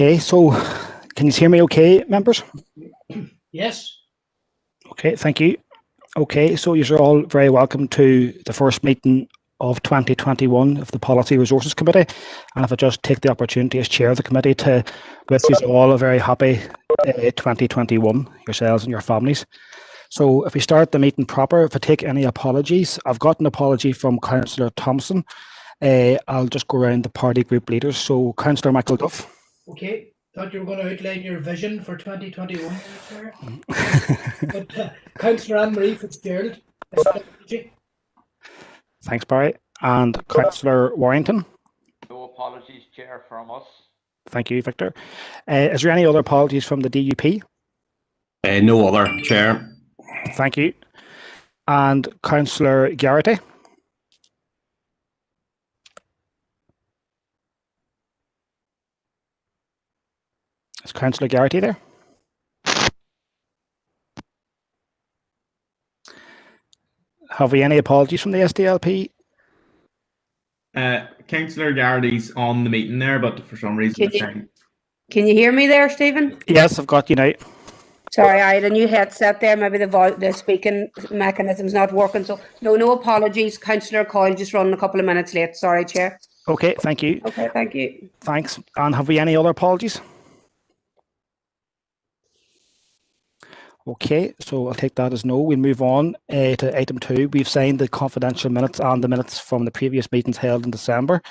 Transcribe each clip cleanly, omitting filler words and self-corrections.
Okay, so can you hear me okay, members? Yes. Okay, thank you. Okay, so you're all very welcome to the first meeting of 2021 of the Policy Resources Committee. And if I just take the opportunity as chair of the committee to wish you all a very happy 2021, yourselves and your families. So if we start the meeting proper, if I take any apologies, I've got an apology from Councillor Thompson. I'll just go around the party group leaders. So Councillor Michael Duff. Okay, thought you were going to outline your vision for 2021. But Councillor Anne-Marie Fitzgerald. Thanks, Barry. And Councillor Warrington. No apologies, Chair, from us. Thank you, Victor. Is there any other apologies from the DUP? No other, Chair. Thank you. And Councillor Garrity. Is Councillor Garrity there? Have we any apologies from the SDLP? Councillor Garrity's on the meeting there, but for some reason... Can you hear me there, Stephen? Yes, I've got you now. Sorry, I had a new headset there. Maybe the speaking mechanism's not working. So no apologies. Councillor Coyle just running a couple of minutes late. Sorry, Chair. Okay, thank you. Okay, thank you. Thanks. And have we any other apologies? Okay, so I'll take that as no. We'll move on to item 2. We've signed the confidential minutes and the minutes from the previous meetings held in December.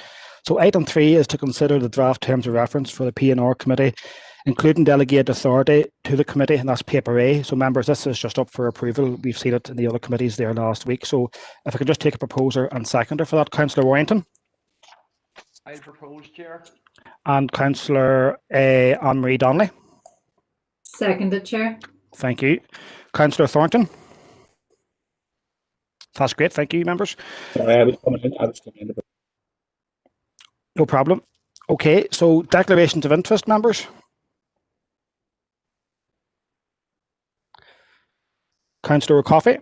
So item 3 is to consider the draft terms of reference for the P&R committee, including delegated authority to the committee, and that's paper A. So members, this is just up for approval. We've seen it in the other committees there last week. So if I could just take a proposer and seconder for that, Councillor Warrington. I propose, Chair. And Councillor Anne-Marie Donnelly. Seconded, Chair. Thank you. Councillor Thornton. That's great. Thank you, members. Sorry, I was coming in. No problem. Okay, so declarations of interest, members. Councillor Coffey.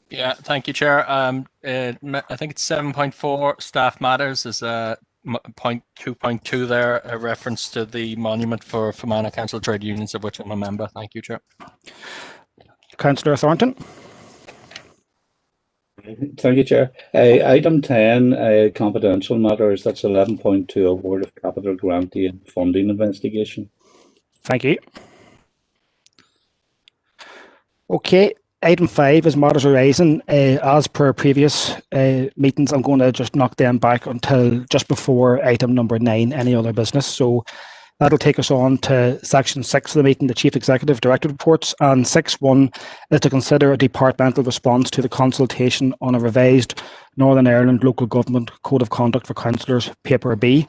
Yeah, thank you, Chair. I think it's 7.4 staff matters is point 2.2 there, a reference to the monument for Fermanagh Council Trade Unions, of which I'm a member. Thank you, Chair. Councillor Thornton. Thank you, Chair. Item 10, confidential matters, that's 11.2, award of capital grantee and funding investigation. Thank you. Okay, item 5 is matters arising. As per previous meetings, I'm going to just knock them back until just before item number 9, any other business. So that'll take us on to section 6 of the meeting, the Chief Executive Director reports. And 6.1 is to consider a departmental response to the consultation on a revised Northern Ireland Local Government Code of Conduct for Councillors, paper B.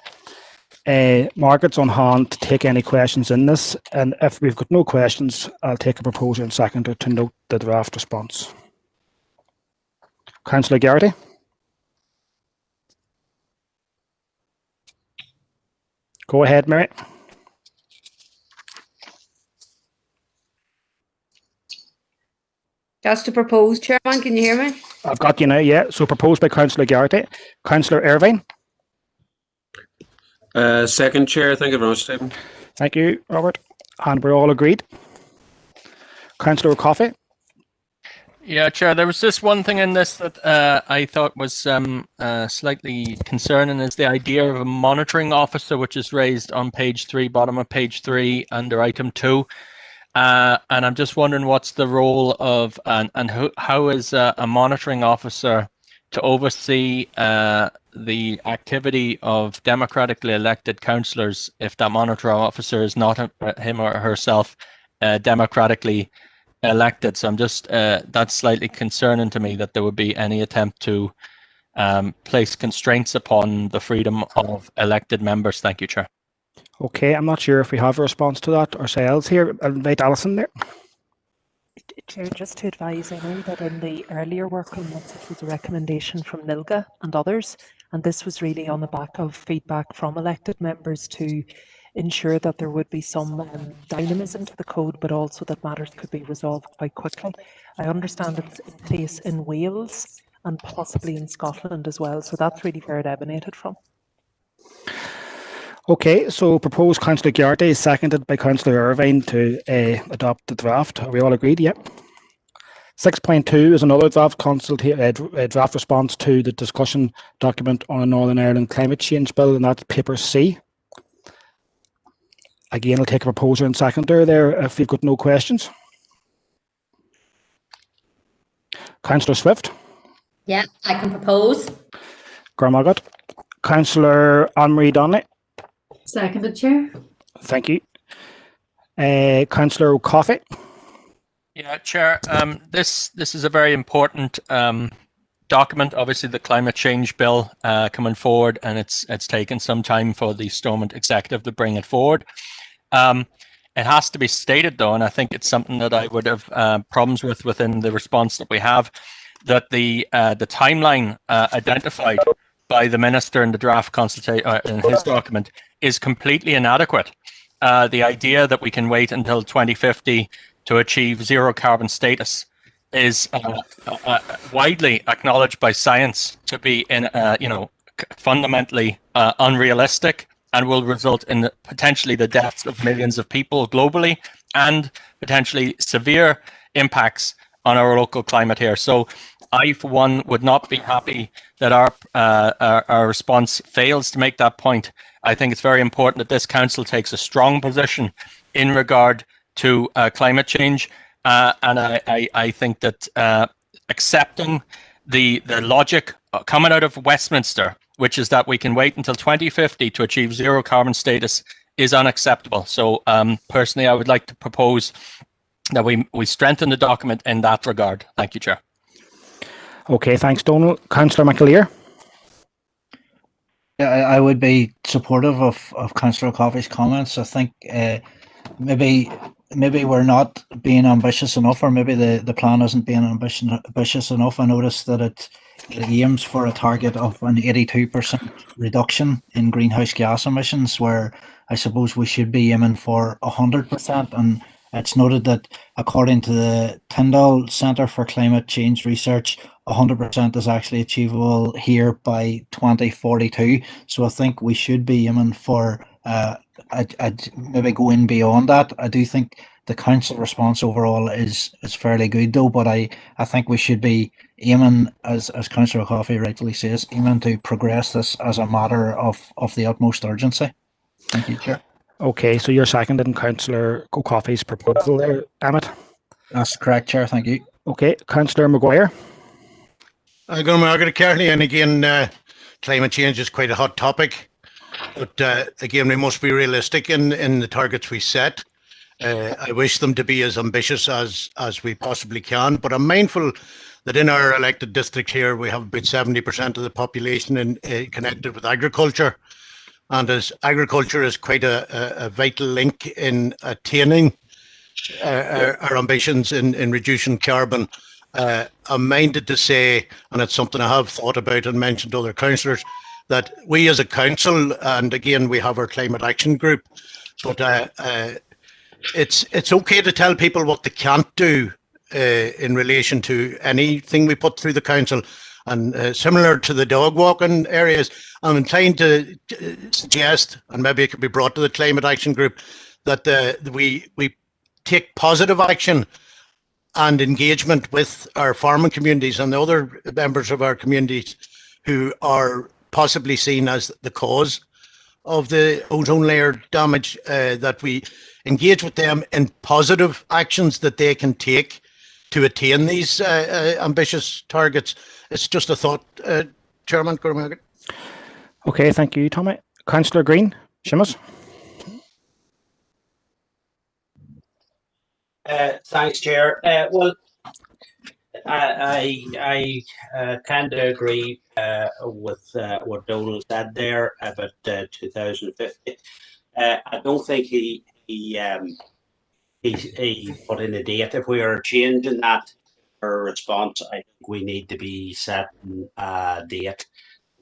Margaret's on hand to take any questions in this, and if we've got no questions, I'll take a proposer and seconder to note the draft response. Councillor Garrity. Go ahead, Mary. That's to propose, Chairman. Can you hear me? I've got you now, yeah. So proposed by Councillor Garrity. Councillor Irvine. Second, Chair. Thank you very much, Stephen. Thank you, Robert. And we're all agreed. Councillor Coffey. Yeah, Chair, there was just one thing in this that I thought was slightly concerning, is the idea of a monitoring officer, which is raised on page 3, bottom of page 3, under item 2. And I'm just wondering what's the role of, and how is a monitoring officer to oversee the activity of democratically elected councillors if that monitoring officer is not him or herself democratically elected. So I'm just, that's slightly concerning to me that there would be any attempt to place constraints upon the freedom of elected members. Thank you, Chair. Okay, I'm not sure if we have a response to that ourselves here. I'll invite Alison there. Chair, just to advise, I know that in the earlier work on this, it was a recommendation from NILGA and others, and this was really on the back of feedback from elected members to ensure that there would be some dynamism to the code, but also that matters could be resolved quite quickly. I understand it's in place in Wales and possibly in Scotland as well, so that's really where it emanated from. Okay, so proposed Councillor Garrity, seconded by Councillor Irvine to adopt the draft. Are we all agreed? Yep. 6.2 is another draft draft response to the discussion document on a Northern Ireland climate change bill, and that's paper C. Again, I'll take a proposer and seconder there if you've got no questions. Councillor Swift. Yeah, I can propose. Gormagat. Councillor Anne-Marie Donnelly. Seconded, Chair. Thank you. Councillor Coffey. Yeah, Chair. This is a very important document. Obviously, the climate change bill coming forward, and it's taken some time for the Stormont executive to bring it forward. It has to be stated, though, and I think it's something that I would have problems with within the response that we have, that the timeline identified by the minister in the draft consultation in his document is completely inadequate. The idea that we can wait until 2050 to achieve zero carbon status is widely acknowledged by science to be fundamentally unrealistic, and will result in potentially the deaths of millions of people globally and potentially severe impacts on our local climate here. So I, for one, would not be happy that our response fails to make that point. I think it's very important that this council takes a strong position in regard to climate change, and I think that accepting the logic coming out of Westminster, which is that we can wait until 2050 to achieve zero carbon status, is unacceptable. So personally, I would like to propose that we strengthen the document in that regard. Thank you, Chair. Okay, thanks, Donald. Councillor McAleer. Yeah, I would be supportive of Councillor Coffey's comments. I think maybe we're not being ambitious enough, or maybe the plan isn't being ambitious enough. I noticed that it aims for a target of an 82% reduction in greenhouse gas emissions, where I suppose we should be aiming for 100%. And it's noted that according to the Tyndall Centre for Climate Change Research, 100% is actually achievable here by 2042. So I think we should be aiming for maybe going beyond that. I do think the council response overall is fairly good, though, but I think we should be aiming, as Councillor Coffey rightly says, aiming to progress this as a matter of the utmost urgency. Thank you, Chair. Okay, so you're seconding Councillor Coffey's proposal there, Emmett? That's correct, Chair. Thank you. Okay, Councillor Maguire. I'm going to Margaret Kearney, and again, climate change is quite a hot topic. But again, we must be realistic in the targets we set. I wish them to be as ambitious as we possibly can, but I'm mindful that in our elected district here, we have about 70% of the population connected with agriculture. And as agriculture is quite a vital link in attaining our ambitions in reducing carbon, I'm minded to say, and it's something I have thought about and mentioned to other councillors, that we as a council, and again, we have our climate action group, but it's okay to tell people what they can't do in relation to anything we put through the council. And similar to the dog walking areas, I'm inclined to suggest, and maybe it could be brought to the climate action group, that we take positive action and engagement with our farming communities and the other members of our communities who are possibly seen as the cause of the ozone layer damage, that we engage with them in positive actions that they can take to attain these ambitious targets. It's just a thought, Chairman. Okay, thank you, Tommy. Councillor Green, Seamus. Thanks, Chair. Well, I tend to agree with what Donald said there about 2050. I don't think he put in a date. If we are changing that for a response, I think we need to be setting a date.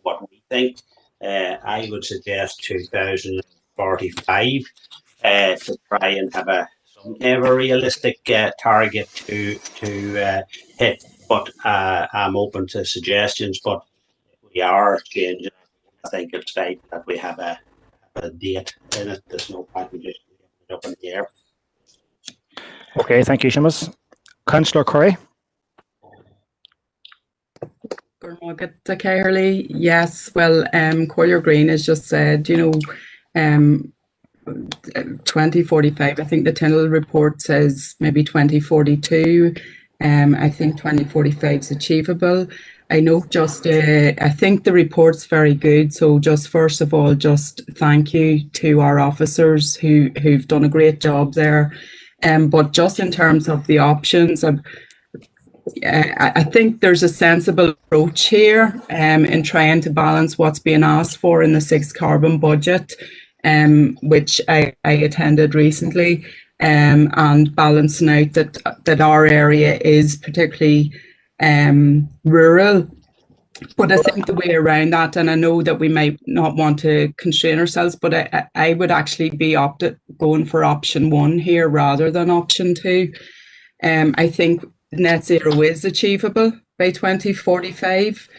What we think, I would suggest 2045 to try and have some kind of a realistic target to hit. But I'm open to suggestions. But if we are changing, I think it's right that we have a a date in it. There's no point in just leaving it up in the air. Okay, thank you, Seamus. Councillor Curry. Hurley, yes. Well, Collier Green has just said, 2045. I think the Tyndall report says maybe 2042. I think 2045 is achievable. I know I think the report's very good. So just first of all, just thank you to our officers who've done a great job there. But just in terms of the options, I think there's a sensible approach here in trying to balance what's being asked for in the 6th carbon budget, which I attended recently, and balancing out that our area is particularly rural. But I think the way around that, and I know that we might not want to constrain ourselves, but I would actually be going for option 1 here rather than option 2. I think net zero is achievable by 2045.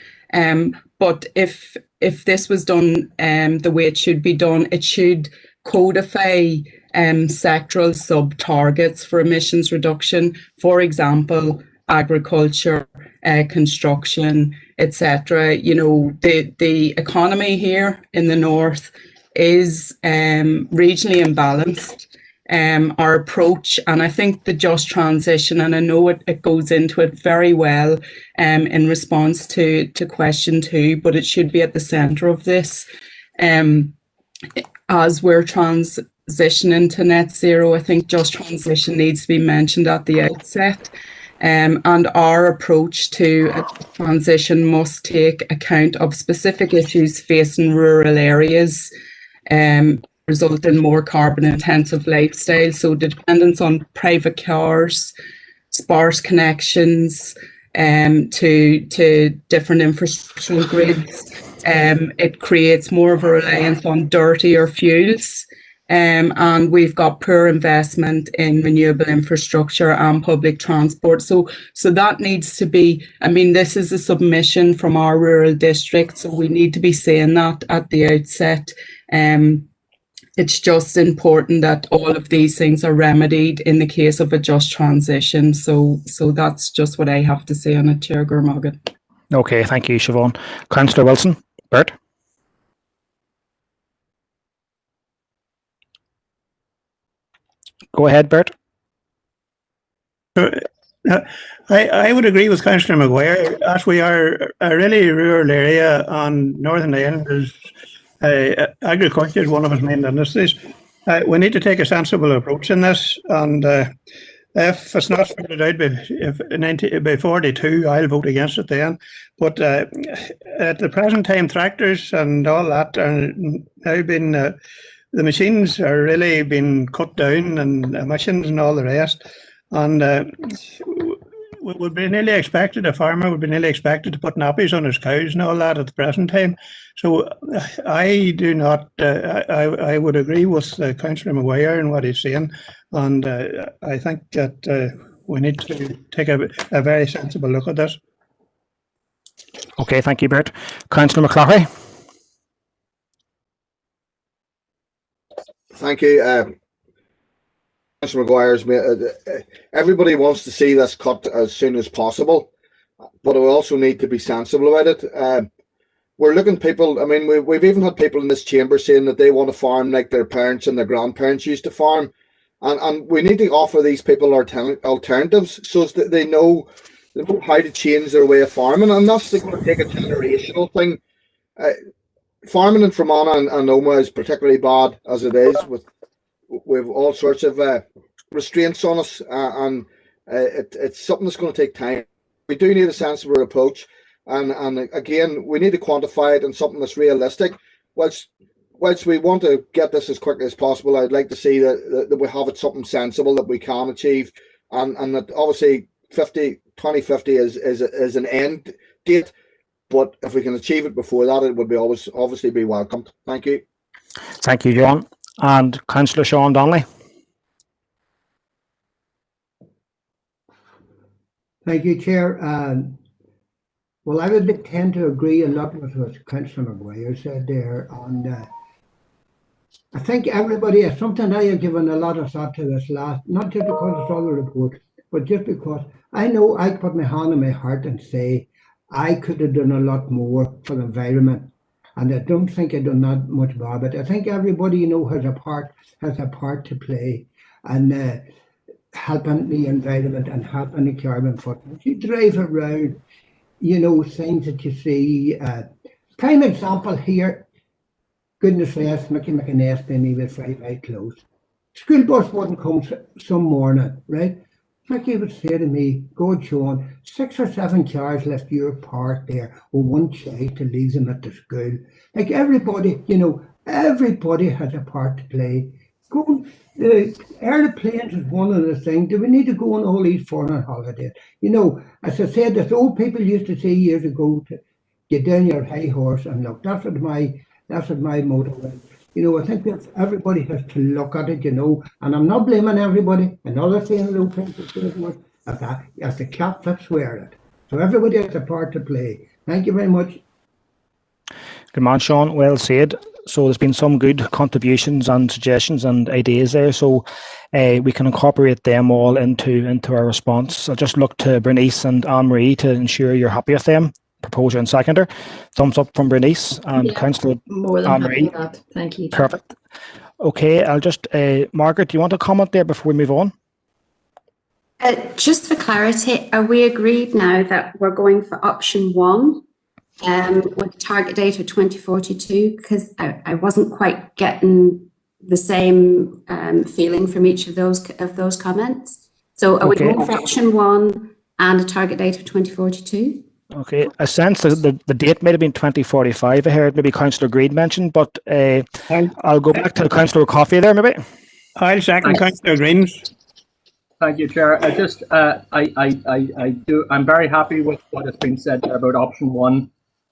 But if this was done the way it should be done, it should codify sectoral sub-targets for emissions reduction. For example, agriculture, construction, etc. The economy here in the north is regionally imbalanced. Our approach, and I think the just transition, and I know it goes into it very well in response to question 2, but it should be at the centre of this. As we're transitioning to net zero, I think just transition needs to be mentioned at the outset. And our approach to a transition must take account of specific issues facing rural areas, result in more carbon intensive lifestyles. So the dependence on private cars, sparse connections to different infrastructural grids. It creates more of a reliance on dirtier fuels. And we've got poor investment in renewable infrastructure and public transport. So that needs to be, this is a submission from our rural district, so we need to be saying that at the outset. It's just important that all of these things are remedied in the case of a just transition. So that's just what I have to say on it, Chair Gurmagan. Okay, thank you, Siobhan. Councillor Wilson. Bert. Go ahead, Bert. I would agree with Councillor Maguire. As we are a really rural area on Northern Ireland, agriculture is one of its main industries. We need to take a sensible approach in this, and if it's not figured out by 42, I'll vote against it then. But at the present time, tractors and all that are now being, the machines are really being cut down, and emissions and all the rest. And would be nearly expected, a farmer would be nearly expected to put nappies on his cows and all that at the present time. So I do not, I would agree with Councillor Maguire and what he's saying, and I think that we need to take a very sensible look at this. Okay, thank you, Bert. Councillor McCloughy. Thank you. Councillor Maguire's, everybody wants to see this cut as soon as possible, but we also need to be sensible about it. We're looking people, we've even had people in this chamber saying that they want to farm like their parents and their grandparents used to farm, and we need to offer these people alternatives so that they know how to change their way of farming, and that's going to take a generational thing. Farming in Fermanagh and Omagh is particularly bad as it is, with all sorts of restraints on us, and it's something that's going to take time. We do need a sensible approach, and again, we need to quantify it in something that's realistic. Whilst we want to get this as quickly as possible, I'd like to see that we have it something sensible that we can achieve, and that obviously 2050 is an end date, but if we can achieve it before that, it would be obviously be welcomed. Thank you. Thank you, John. And Councillor Sean Donnelly. Thank you, Chair. Well, I would tend to agree a lot with what Councillor Maguire said there on I think everybody, something I have given a lot of thought to this last, not just because it's on the report, but just because I know I put my hand on my heart and say I could have done a lot more for the environment. And I don't think I've done that much more, but I think everybody, has a part to play, and helping the environment and helping the carbon footprint. You drive around, things that you see. Prime example here, goodness knows, Mickey McInnes and he was very close. School bus wouldn't come some morning, right? Mickey would say to me, "Go, Sean, 6 or 7 cars left your park there with one child to leave them at the school." Like everybody, everybody has a part to play. Go, airplanes is one of the things. Do we need to go on all these foreign holidays? As I said, the old people used to say years ago, to get down your high horse and look. That's what my motto is. I think that everybody has to look at it, and I'm not blaming everybody. Another thing, as the cat flips wear it. So everybody has a part to play. Thank you very much. Good man, Sean. Well said. So there's been some good contributions and suggestions and ideas there. So we can incorporate them all into our response. I'll just look to Bernice and Anne-Marie to ensure you're happy with them. Proposer and seconder. Thumbs up from Bernice and Councillor More than happy Anne-Marie. with that. Thank you. Perfect. Okay, I'll just, Margaret, do you want to comment there before we move on? Just for clarity, are we agreed now that we're going for option 1 with target date of 2042? Because I wasn't quite getting the same feeling from each of those comments. So are we going for option 1 and a target date of 2042? Okay, I sense the date might have been 2045. I heard maybe Councillor Greed mentioned, but I'll go back to Councillor Coffey there, maybe. I'll second Councillor Greens. Thank you, Chair. I'm very happy with what has been said there about option 1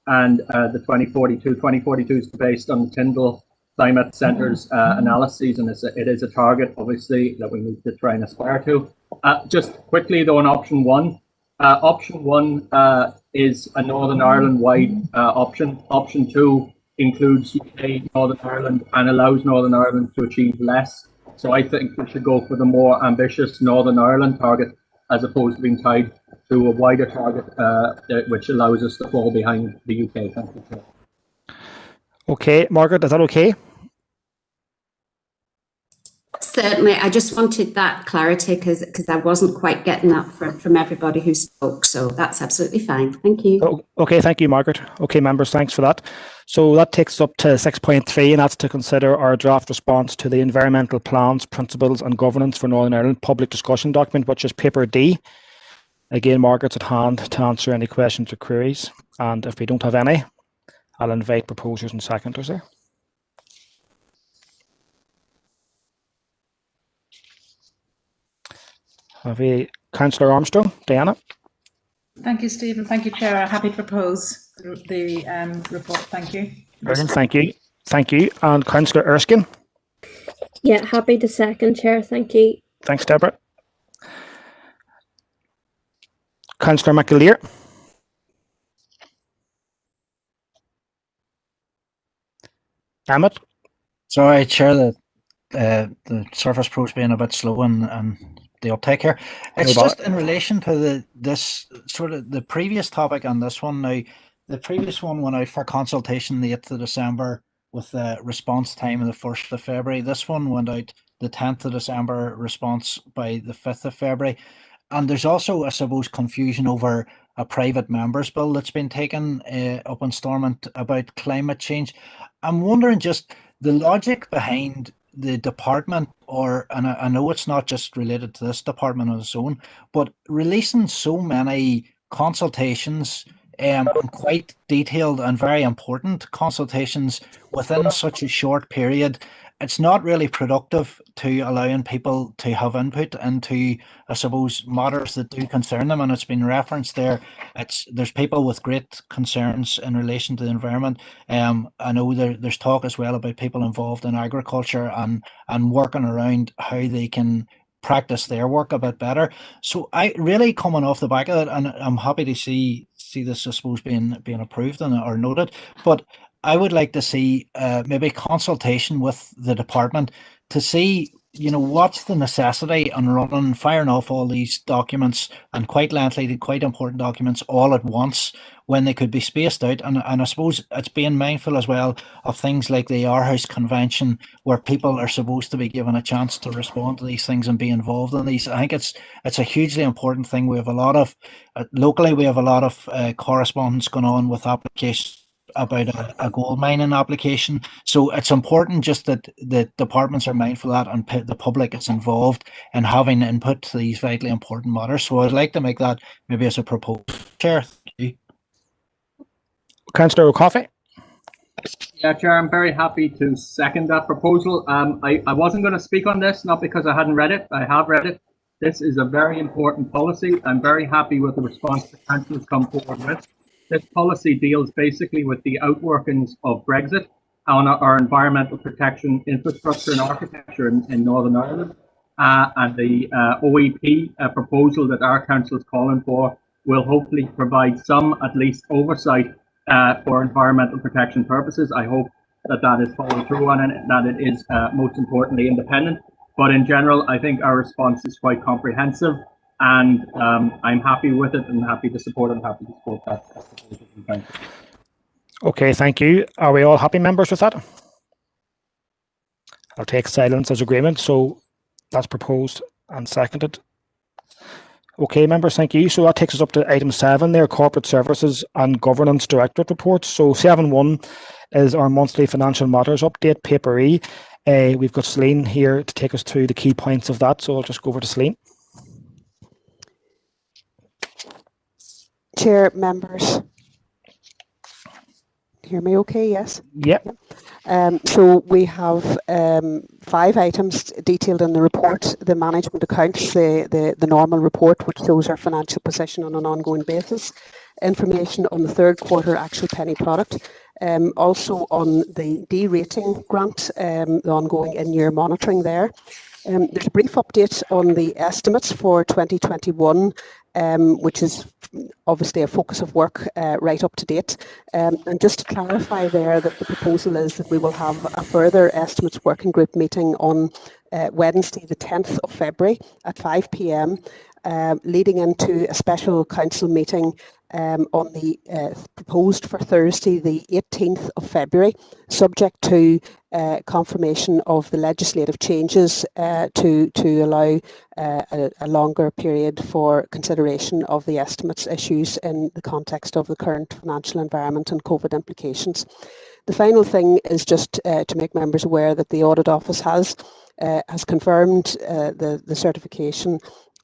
and the 2042. 2042 is based on Tyndall Climate Centre's analyses, and it is a target, obviously, that we need to try and aspire to. Just quickly, though, on option 1. Option 1 is a Northern Ireland-wide option. Option 2 includes UK, Northern Ireland, and allows Northern Ireland to achieve less. So I think we should go for the more ambitious Northern Ireland target as opposed to being tied to a wider target, which allows us to fall behind the UK. Thank you, Chair. Okay, Margaret, is that okay? Certainly, I just wanted that clarity because I wasn't quite getting that from everybody who spoke. So that's absolutely fine. Thank you. Oh, okay, thank you, Margaret. Okay, members, thanks for that. So that takes us up to 6.3, and that's to consider our draft response to the Environmental Plans, Principles and Governance for Northern Ireland public discussion document, which is paper D. Again, Margaret's at hand to answer any questions or queries. And if we don't have any, I'll invite proposers and seconders there. Have we Councillor Armstrong, Diana? Thank you, Stephen. Thank you, Chair. I'm happy to propose the report. Thank you. Brilliant. Thank you. Thank you. And Councillor Erskine? Yeah, happy to second, Chair. Thank you. Thanks, Deborah. Councillor McAleer? Emmett? Sorry, Chair, the Surface Pro's being a bit slow and the uptake here. It's just in relation to this sort of the previous topic and this one. Now, the previous one went out for consultation the 8th of December with the response time of the 1st of February. This one went out the 10th of December, response by the 5th of February. And there's also, I suppose, confusion over a private member's bill that's been taken up in Stormont about climate change. I'm wondering just the logic behind the department, and I know it's not just related to this department on its own, but releasing so many consultations and quite detailed and very important consultations within such a short period. It's not really productive to allowing people to have input into, I suppose, matters that do concern them. And it's been referenced there. There's people with great concerns in relation to the environment. I know there's talk as well about people involved in agriculture and working around how they can practice their work a bit better. So I really coming off the back of it, and I'm happy to see this, I suppose, being approved or noted. But I would like to see maybe consultation with the department to see, what's the necessity on firing off all these documents, and quite lengthy, quite important documents all at once, when they could be spaced out. And I suppose it's being mindful as well of things like the Aarhus Convention, where people are supposed to be given a chance to respond to these things and be involved in these. I think it's a hugely important thing. We have a lot of, locally, we have a lot of correspondence going on with applications about a gold mining application. So it's important just that the departments are mindful of that, and the public is involved in having input to these vitally important matters. So I'd like to make that maybe as a proposal. Chair, thank you. Councillor O'Coffey. Yeah, Chair, I'm very happy to second that proposal. I wasn't going to speak on this, not because I hadn't read it. I have read it. This is a very important policy. I'm very happy with the response the Council has come forward with. This policy deals basically with the outworkings of Brexit on our environmental protection infrastructure and architecture in Northern Ireland. And the OEP proposal that our council is calling for will hopefully provide some, at least, oversight for environmental protection purposes. I hope that is followed through on, and that it is most importantly independent. But in general, I think our response is quite comprehensive. And I'm happy with it, and happy to support it, and happy to support that. Thank you. Okay, thank you. Are we all happy, members, with that? I'll take silence as agreement. So that's proposed and seconded. Okay, members, thank you. So that takes us up to item 7 there, Corporate Services and Governance Directorate Reports. So 7.1 is our monthly financial matters update, Paper E. We've got Celine here to take us through the key points of that. So I'll just go over to Celine. Chair, members, hear me okay? Yes? Yep. So we have 5 items detailed in the report: the management accounts, the normal report, which shows our financial position on an ongoing basis, information on the third quarter actual penny product, also on the D-rating grant, the ongoing in-year monitoring there. There's a brief update on the estimates for 2021, which is obviously a focus of work right up to date. And just to clarify there, that the proposal is that we will have a further estimates working group meeting on Wednesday, the 10th of February at 5 p.m, leading into a special council meeting on the proposed for Thursday, the 18th of February, subject to confirmation of the legislative changes to allow a longer period for consideration of the estimates issues in the context of the current financial environment and COVID implications. The final thing is just to make members aware that the Audit Office has confirmed the certification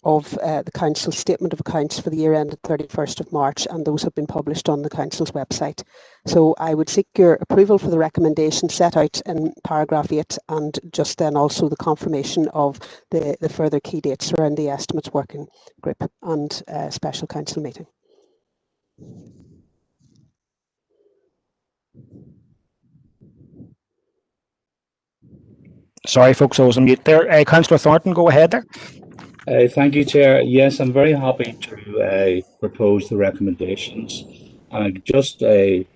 of the Council's Statement of Accounts for the year ended 31st of March, and those have been published on the Council's website. So I would seek your approval for the recommendation set out in paragraph 8, and just then also the confirmation of the further key dates around the estimates working group and special council meeting. Sorry, folks, I was on mute there. Councillor Thornton, go ahead there. Thank you, Chair. Yes, I'm very happy to propose the recommendations. And just to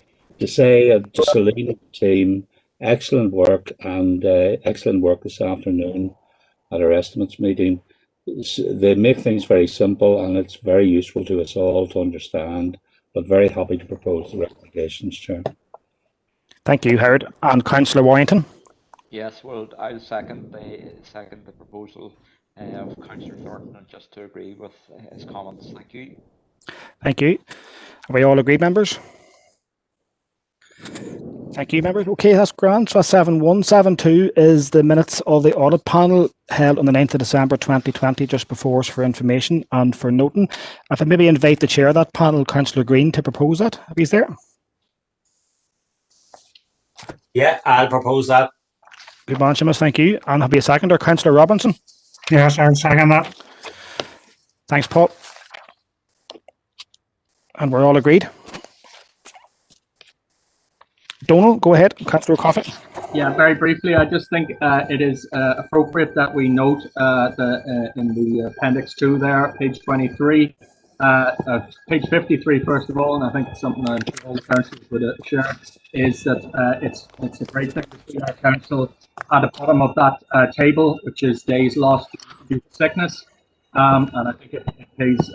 say to Celine and the team, excellent work, and excellent work this afternoon at our estimates meeting. They make things very simple, and it's very useful to us all to understand, but very happy to propose the recommendations, Chair. Thank you, Howard. And Councillor Warrington? Yes, well, I'll second the proposal of Councillor Thornton, and just to agree with his comments. Thank you. Thank you. Are we all agreed, members? Thank you, members. Okay, that's grand. So that's 7.1. 7.2 is the minutes of the audit panel held on the 9th of December 2020, just before us, for information and for noting. If I maybe invite the chair of that panel, Councillor Green, to propose that, if he's there. Yeah, I'll propose that. Good man, Seamus, thank you. And have be a seconder, Councillor Robinson. Yes, I'll second that. Thanks, Paul. And we're all agreed. Donald, go ahead. Councillor Coffey. Yeah, very briefly, I just think it is appropriate that we note in the Appendix 2 there, page 23, Page 53, first of all, and I think it's something that all the councillors would share, is that it's a great thing to see our council at the bottom of that table, which is days lost due to sickness. And I think it pays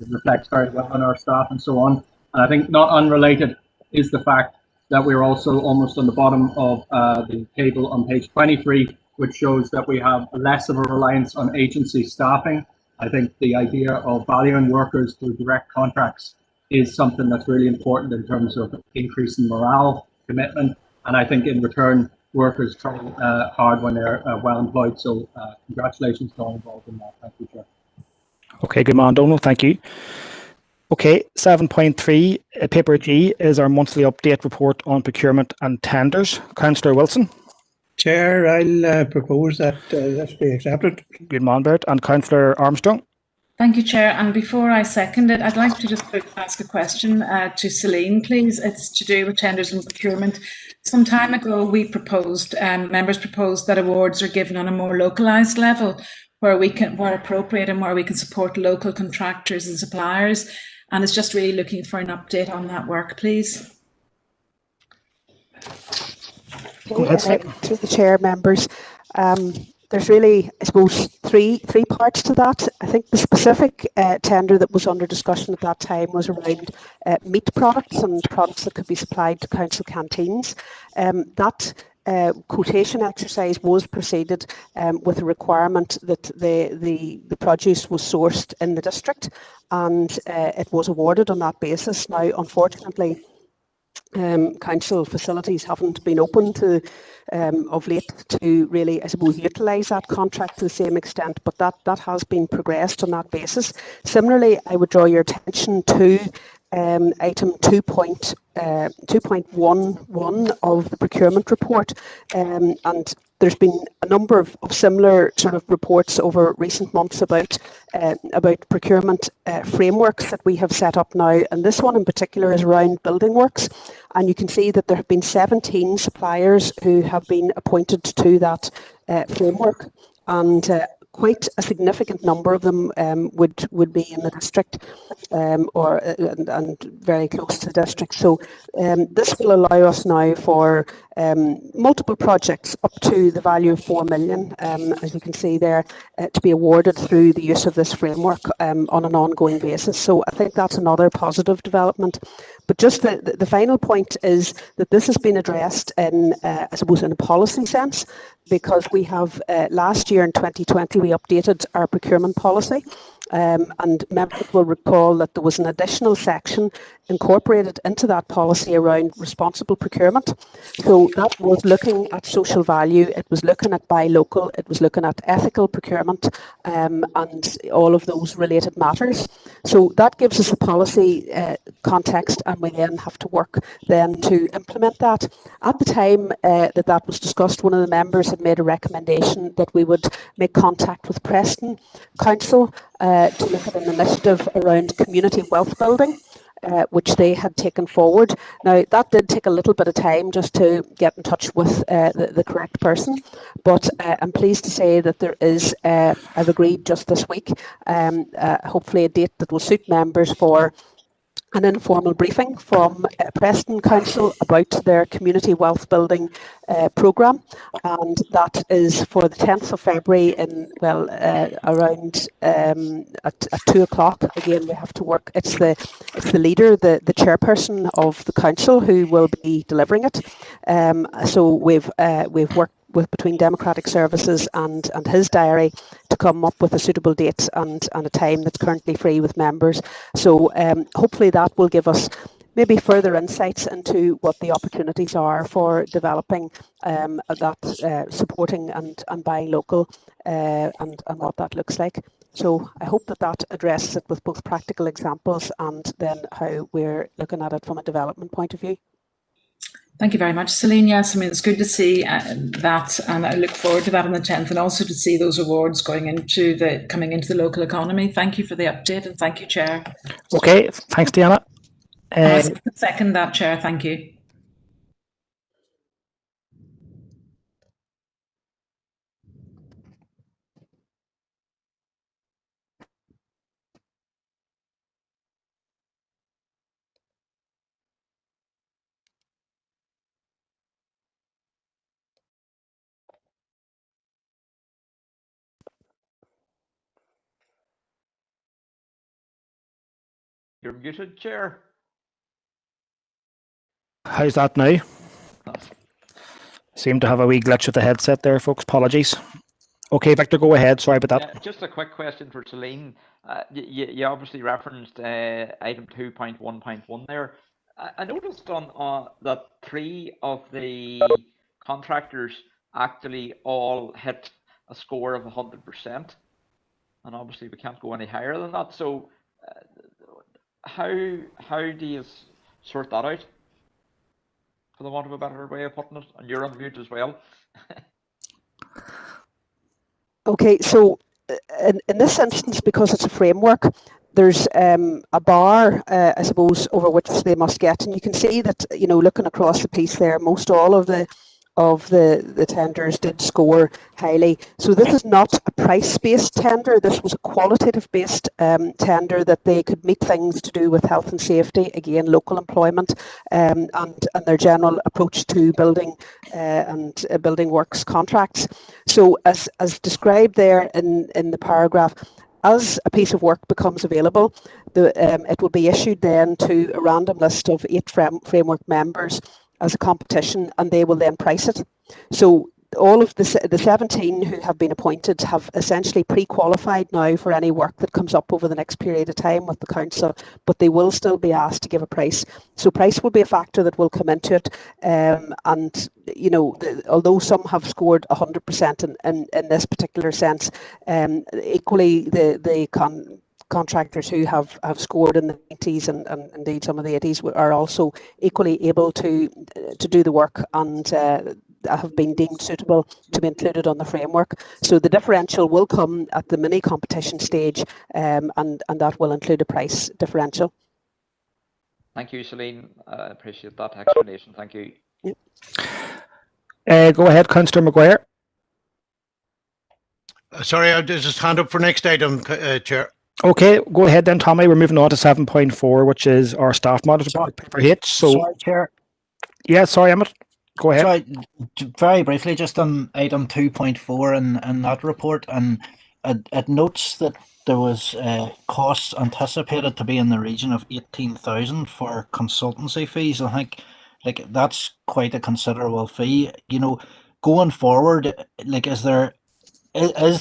it reflects very well on our staff and so on. And I think not unrelated is the fact that we're also almost on the bottom of the table on page 23, which shows that we have less of a reliance on agency staffing. I think the idea of valuing workers through direct contracts is something that's really important in terms of increasing morale, commitment, and I think in return, workers try hard when they're well employed. So congratulations to all involved in that. Thank you, Chair. Okay, good man, Donald. Thank you. Okay, 7.3, paper G is our monthly update report on procurement and tenders. Councillor Wilson. Chair, I'll propose that this be accepted. Good man, Bert. And Councillor Armstrong. Thank you, Chair. And before I second it, I'd like to just ask a question to Celine, please. It's to do with tenders and procurement. Some time ago, we proposed, members proposed that awards are given on a more localised level, where appropriate and where we can support local contractors and suppliers. And it's just really looking for an update on that work, please. Go ahead, To the chair, members, there's really, I suppose, three parts to that. I think the specific tender that was under discussion at that time was around meat products and products that could be supplied to council canteens. That quotation exercise was preceded with a requirement that the produce was sourced in the district, and it was awarded on that basis. Now, unfortunately, council facilities haven't been open to of late to really, I suppose, utilise that contract to the same extent, but that has been progressed on that basis. Similarly, I would draw your attention to item 2.11 of the procurement report, and there's been a number of similar sort of reports over recent months about procurement frameworks that we have set up now, and this one in particular is around building works, and you can see that there have been 17 suppliers who have been appointed to that framework, and quite a significant number of them would be in the district and very close to the district. So this will allow us now for multiple projects up to the value of 4 million, as you can see there, to be awarded through the use of this framework on an ongoing basis. So I think that's another positive development. But just the final point is that this has been addressed in, I suppose, in a policy sense, because we have last year in 2020 we updated our procurement policy, and members will recall that there was an additional section incorporated into that policy around responsible procurement. So that was looking at social value, it was looking at buy local, it was looking at ethical procurement, and all of those related matters. So that gives us a policy context, and we then have to work then to implement that. At the time that was discussed, one of the members had made a recommendation that we would make contact with Preston Council to look at an initiative around community wealth building, which they had taken forward. Now, that did take a little bit of time just to get in touch with the correct person, but I'm pleased to say that there is, I've agreed just this week, hopefully a date that will suit members for an informal briefing from Preston Council about their community wealth building programme, and that is for the 10th of February in, well, around at 2 o'clock. Again, we have to work. It's the leader, the chairperson of the council, who will be delivering it. So we've worked with between Democratic Services and his diary to come up with a suitable date and a time that's currently free with members. So hopefully that will give us maybe further insights into what the opportunities are for developing that supporting and buying local and what that looks like. So I hope that addresses it with both practical examples and then how we're looking at it from a development point of view. Thank you very much, Celine. Yes, I mean, it's good to see that, and I look forward to that on the 10th, and also to see those awards coming into the local economy. Thank you for the update, and thank you, Chair. Okay, thanks, Diana. I second that, Chair. Thank you. You're muted, Chair. How's that now? Seem to have a wee glitch with the headset there, folks. Apologies. Okay, Victor, go ahead. Sorry about that. Just a quick question for Celine. You obviously referenced item 2.1.1 there. I noticed on that 3 of the contractors actually all hit a score of 100%, and obviously we can't go any higher than that. So, how do you sort that out? For the want of a better way of putting it, and you're on mute as well. Okay, so in this instance, because it's a framework, there's a bar, I suppose, over which they must get, and you can see that, you know, looking across the piece there, most all of the tenders did score highly. So this is not a price-based tender. This was a qualitative-based tender that they could meet things to do with health and safety, again, local employment, and their general approach to building and building works contracts. So as described there in the paragraph, as a piece of work becomes available, it will be issued then to a random list of 8 framework members as a competition, and they will then price it. So all of the 17 who have been appointed have essentially pre-qualified now for any work that comes up over the next period of time with the council, but they will still be asked to give a price. So price will be a factor that will come into it, and you know, although some have scored 100% in this particular sense, equally the contractors who have scored in the 90s and indeed some of the 80s are also equally able to do the work and have been deemed suitable to be included on the framework. So the differential will come at the mini competition stage, and that will include a price differential. Thank you, Celine. I appreciate that explanation. Thank you. Go ahead, Councillor Maguire. Sorry, I just hand up for next item, Chair. Okay, go ahead then, Tommy. We're moving on to 7.4, which is our staff monitor paper Hitch. So, sorry, Chair. Yeah, sorry, Emmett. Go ahead. Sorry, very briefly, just on item 2.4 and that report, and it notes that there was costs anticipated to be in the region of 18,000 for consultancy fees. I think like that's quite a considerable fee. You know, going forward, like is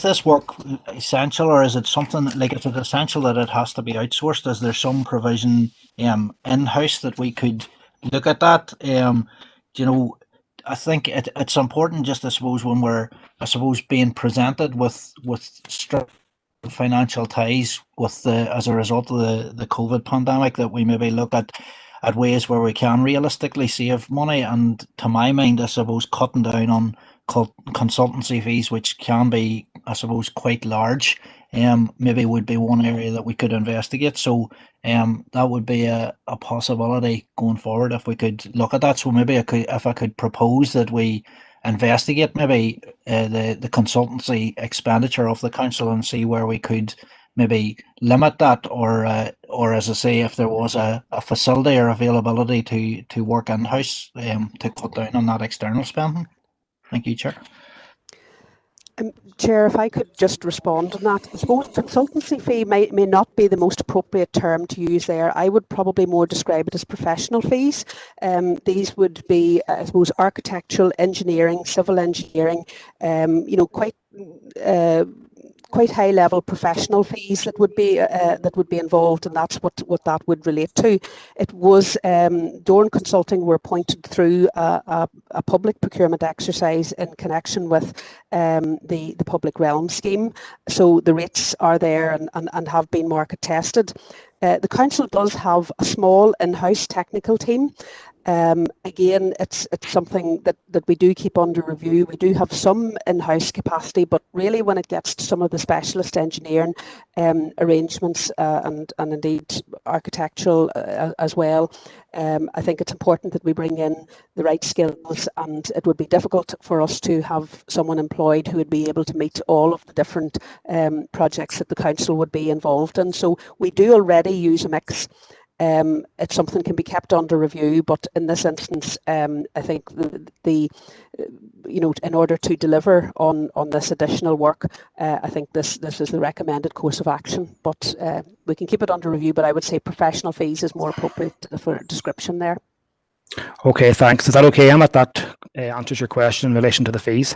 this work essential, or is it something like, is it essential that it has to be outsourced? Is there some provision in-house that we could look at that? You know, I think it's important, just I suppose, when we're being presented with strict financial ties with as a result of the COVID pandemic, that we maybe look at ways where we can realistically save money. And to my mind, I suppose cutting down on consultancy fees, which can be, I suppose, quite large, maybe would be one area that we could investigate. So that would be a possibility going forward if we could look at that. So maybe if I could propose that we investigate maybe the consultancy expenditure of the council and see where we could maybe limit that, or as I say, if there was a facility or availability to work in-house to cut down on that external spending. Thank you, Chair. Chair, if I could just respond on that. I suppose consultancy fee may not be the most appropriate term to use there. I would probably more describe it as professional fees. These would be, I suppose, architectural, engineering, civil engineering, you know, quite high level professional fees that would be involved, and that's what that would relate to. It was Dorn Consulting were appointed through a public procurement exercise in connection with the public realm scheme, so the rates are there and have been market tested. The council does have a small in-house technical team. Again, it's something that we do keep under review. We do have some in-house capacity, but really when it gets to some of the specialist engineering arrangements and indeed architectural as well, I think it's important that we bring in the right skills, and it would be difficult for us to have someone employed who would be able to meet all of the different projects that the council would be involved in. So we do already use a mix. it's something can be kept under review, but in this instance, I think in order to deliver on this additional work, I think this is the recommended course of action. But we can keep it under review, but I would say professional fees is more appropriate for description there. Okay, thanks. Is that okay, Emma? That answers your question in relation to the fees.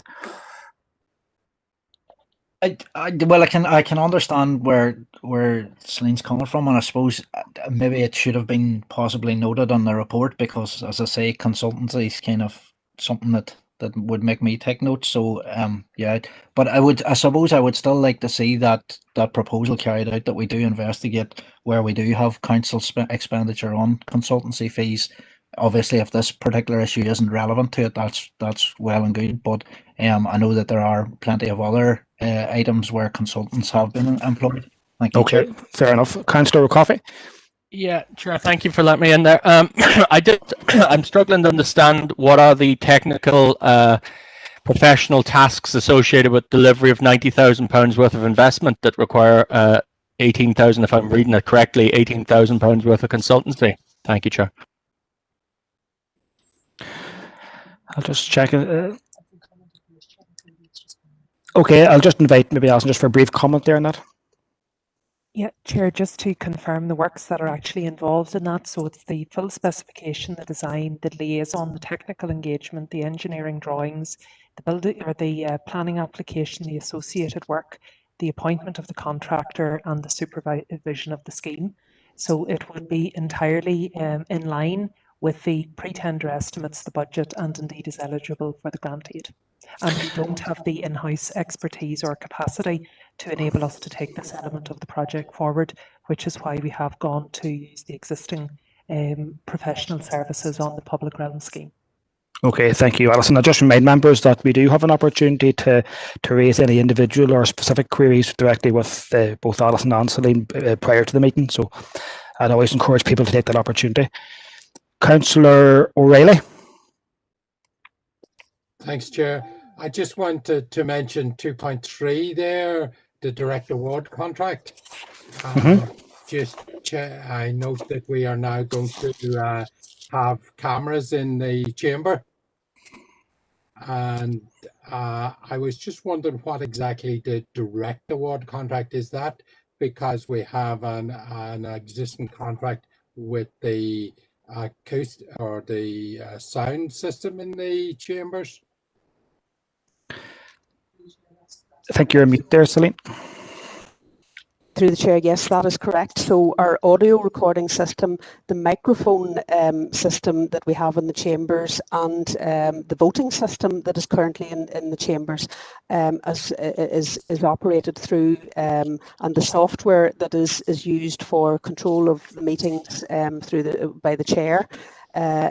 Well, I can understand where Celine's coming from, and I suppose maybe it should have been possibly noted on the report, because, as I say, consultancy is kind of something that would make me take notes. So yeah, but I suppose I would still like to see that proposal carried out, that we do investigate where we do have council expenditure on consultancy fees. Obviously, if this particular issue isn't relevant to it, that's well and good. But I know that there are plenty of other items where consultants have been employed. Thank you, Okay, Chair. fair enough. Councillor Coffey. Yeah, Chair, thank you for letting me in there. I'm struggling to understand what are the technical professional tasks associated with delivery of £90,000 worth of investment that require 18,000, if I'm reading it correctly, £18,000 worth of consultancy. Thank you, Chair. I'll just check it. Okay, I'll just invite maybe Alison just for a brief comment there on that. Yeah, Chair, just to confirm the works that are actually involved in that. So it's the full specification, the design, the liaison, the technical engagement, the engineering drawings, the building or the planning application, the associated work, the appointment of the contractor, and the supervision of the scheme. So it would be entirely in line with the pre-tender estimates, the budget, and indeed is eligible for the grant aid. And we don't have the in-house expertise or capacity to enable us to take this element of the project forward, which is why we have gone to use the existing professional services on the public realm scheme. Okay, thank you, Alison. I just remind members that we do have an opportunity to raise any individual or specific queries directly with both Alison and Celine prior to the meeting. So I'd always encourage people to take that opportunity. Councillor O'Reilly. Thanks, Chair. I just wanted to mention 2.3 there, the direct award contract. I note that we are now going to have cameras in the chamber. And I was just wondering what exactly the direct award contract is. That because we have an existing contract with the acoustic or the sound system in the chambers. I think you're on mute there, Celine. Through the chair, yes, that is correct. So our audio recording system, the microphone system that we have in the chambers, and the voting system that is currently in the chambers is operated through, and the software that is used for control of the meetings by the chair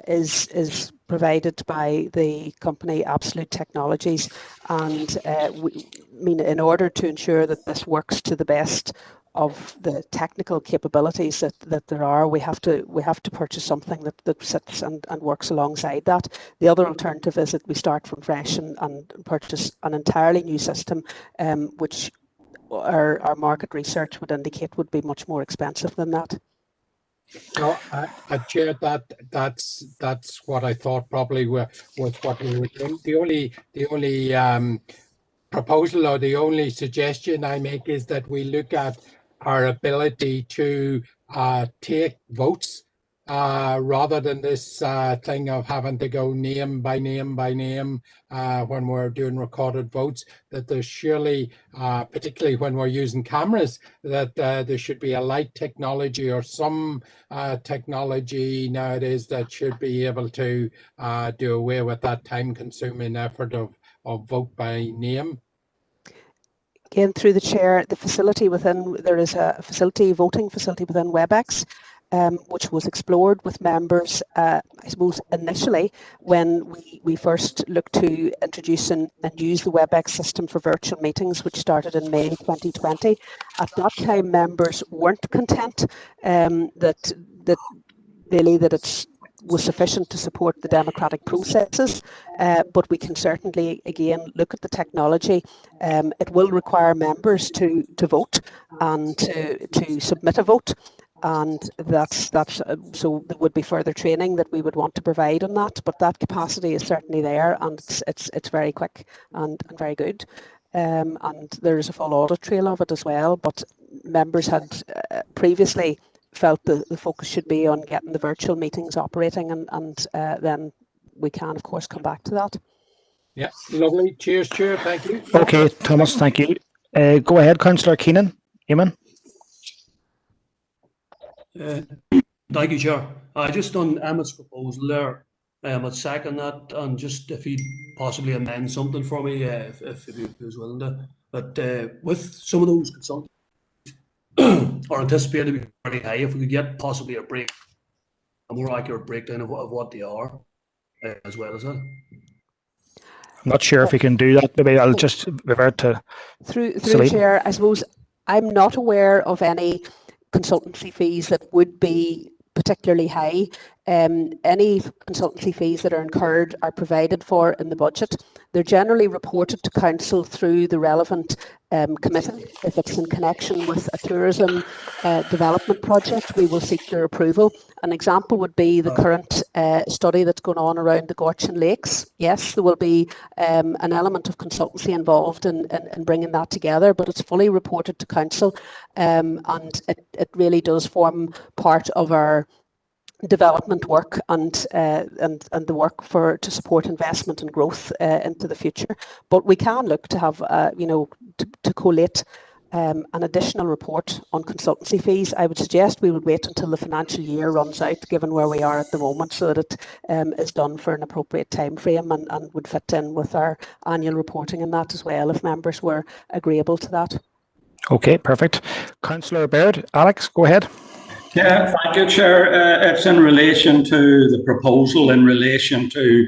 is provided by the company Absolute Technologies. And in order to ensure that this works to the best of the technical capabilities that there are, we have to purchase something that sits and works alongside that. The other alternative is that we start from fresh and purchase an entirely new system, which our market research would indicate would be much more expensive than that. No, I Chair, that's what I thought probably was what we were doing. The only proposal or the only suggestion I make is that we look at our ability to take votes rather than this thing of having to go name by name by name when we're doing recorded votes. That there's surely, particularly when we're using cameras, that there should be a light technology or some technology nowadays that should be able to do away with that time-consuming effort of vote by name. Again, through the chair, the facility there is a voting facility within WebEx, which was explored with members, I suppose, initially when we first looked to introduce and use the WebEx system for virtual meetings, which started in May 2020. At that time, members weren't content that it was sufficient to support the democratic processes, but we can certainly again look at the technology. It will require members to vote and to submit a vote, and that's so there would be further training that we would want to provide on that, but that capacity is certainly there, and it's very quick and very good. And there's a full audit trail of it as well, but members had previously felt the focus should be on getting the virtual meetings operating, and then we can, of course, come back to that. Yeah, lovely. Cheers, Chair. Thank you. Okay, Thomas, thank you. Go ahead, Councillor Keenan. Eamon. Thank you, Chair. Just on Emmett's proposal there, I'd second that, and just if he'd possibly amend something for me, if he was willing to. But with some of those consultants are anticipated to be very high, if we could get possibly a more accurate breakdown of what they are, as well as that. I'm not sure if we can do that. Maybe I'll just revert to through Celine. Chair. I suppose I'm not aware of any consultancy fees that would be particularly high. Any consultancy fees that are incurred are provided for in the budget. They're generally reported to Council through the relevant committee. If it's in connection with a tourism development project, we will seek your approval. An example would be the current study that's going on around the Gorchin Lakes. Yes, there will be an element of consultancy involved in bringing that together, but it's fully reported to Council, and it really does form part of our development work and the work to support investment and growth into the future. But we can look to have to collate an additional report on consultancy fees. I would suggest we would wait until the financial year runs out, given where we are at the moment, so that it is done for an appropriate time frame and would fit in with our annual reporting and that as well, if members were agreeable to that. Okay, perfect. Councillor Bird. Alex, go ahead. Yeah, thank you, Chair. It's in relation to the proposal in relation to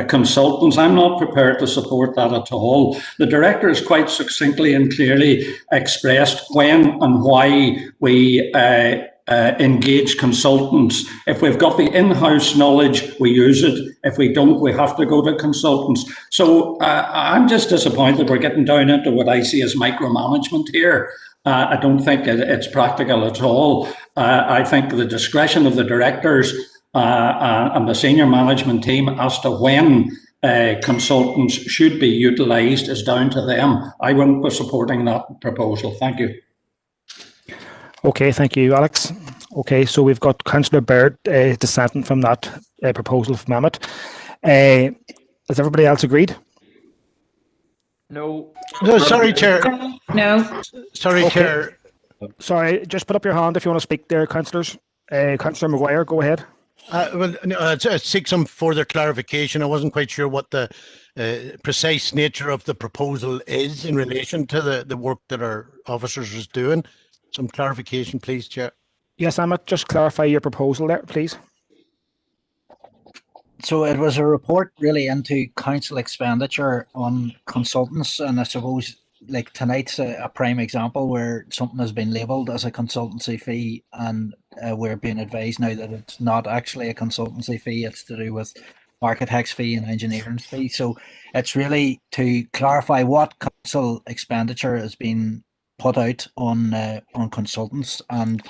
consultants. I'm not prepared to support that at all. The Director has quite succinctly and clearly expressed when and why we engage consultants. If we've got the in-house knowledge, we use it. If we don't, we have to go to consultants. So I'm just disappointed we're getting down into what I see as micromanagement here. I don't think it's practical at all. I think the discretion of the directors and the senior management team as to when consultants should be utilised is down to them. I won't be supporting that proposal. Thank you. Okay, thank you, Alex. Okay, so we've got Councillor Bird dissenting from that proposal from Emmett. Has everybody else agreed? No. No, sorry, Chair. No. Sorry, Okay. Chair. Sorry, just put up your hand if you want to speak there, councillors. Councillor Maguire, go ahead. I seek some further clarification. I wasn't quite sure what the precise nature of the proposal is in relation to the work that our officers is doing. Some clarification, please, Chair. Yes, Emmett, just clarify your proposal there, please. So it was a report really into council expenditure on consultants, and I suppose like tonight's a prime example where something has been labelled as a consultancy fee, and we're being advised now that it's not actually a consultancy fee, it's to do with architect's fee and engineering fee. So it's really to clarify what council expenditure has been put out on consultants, and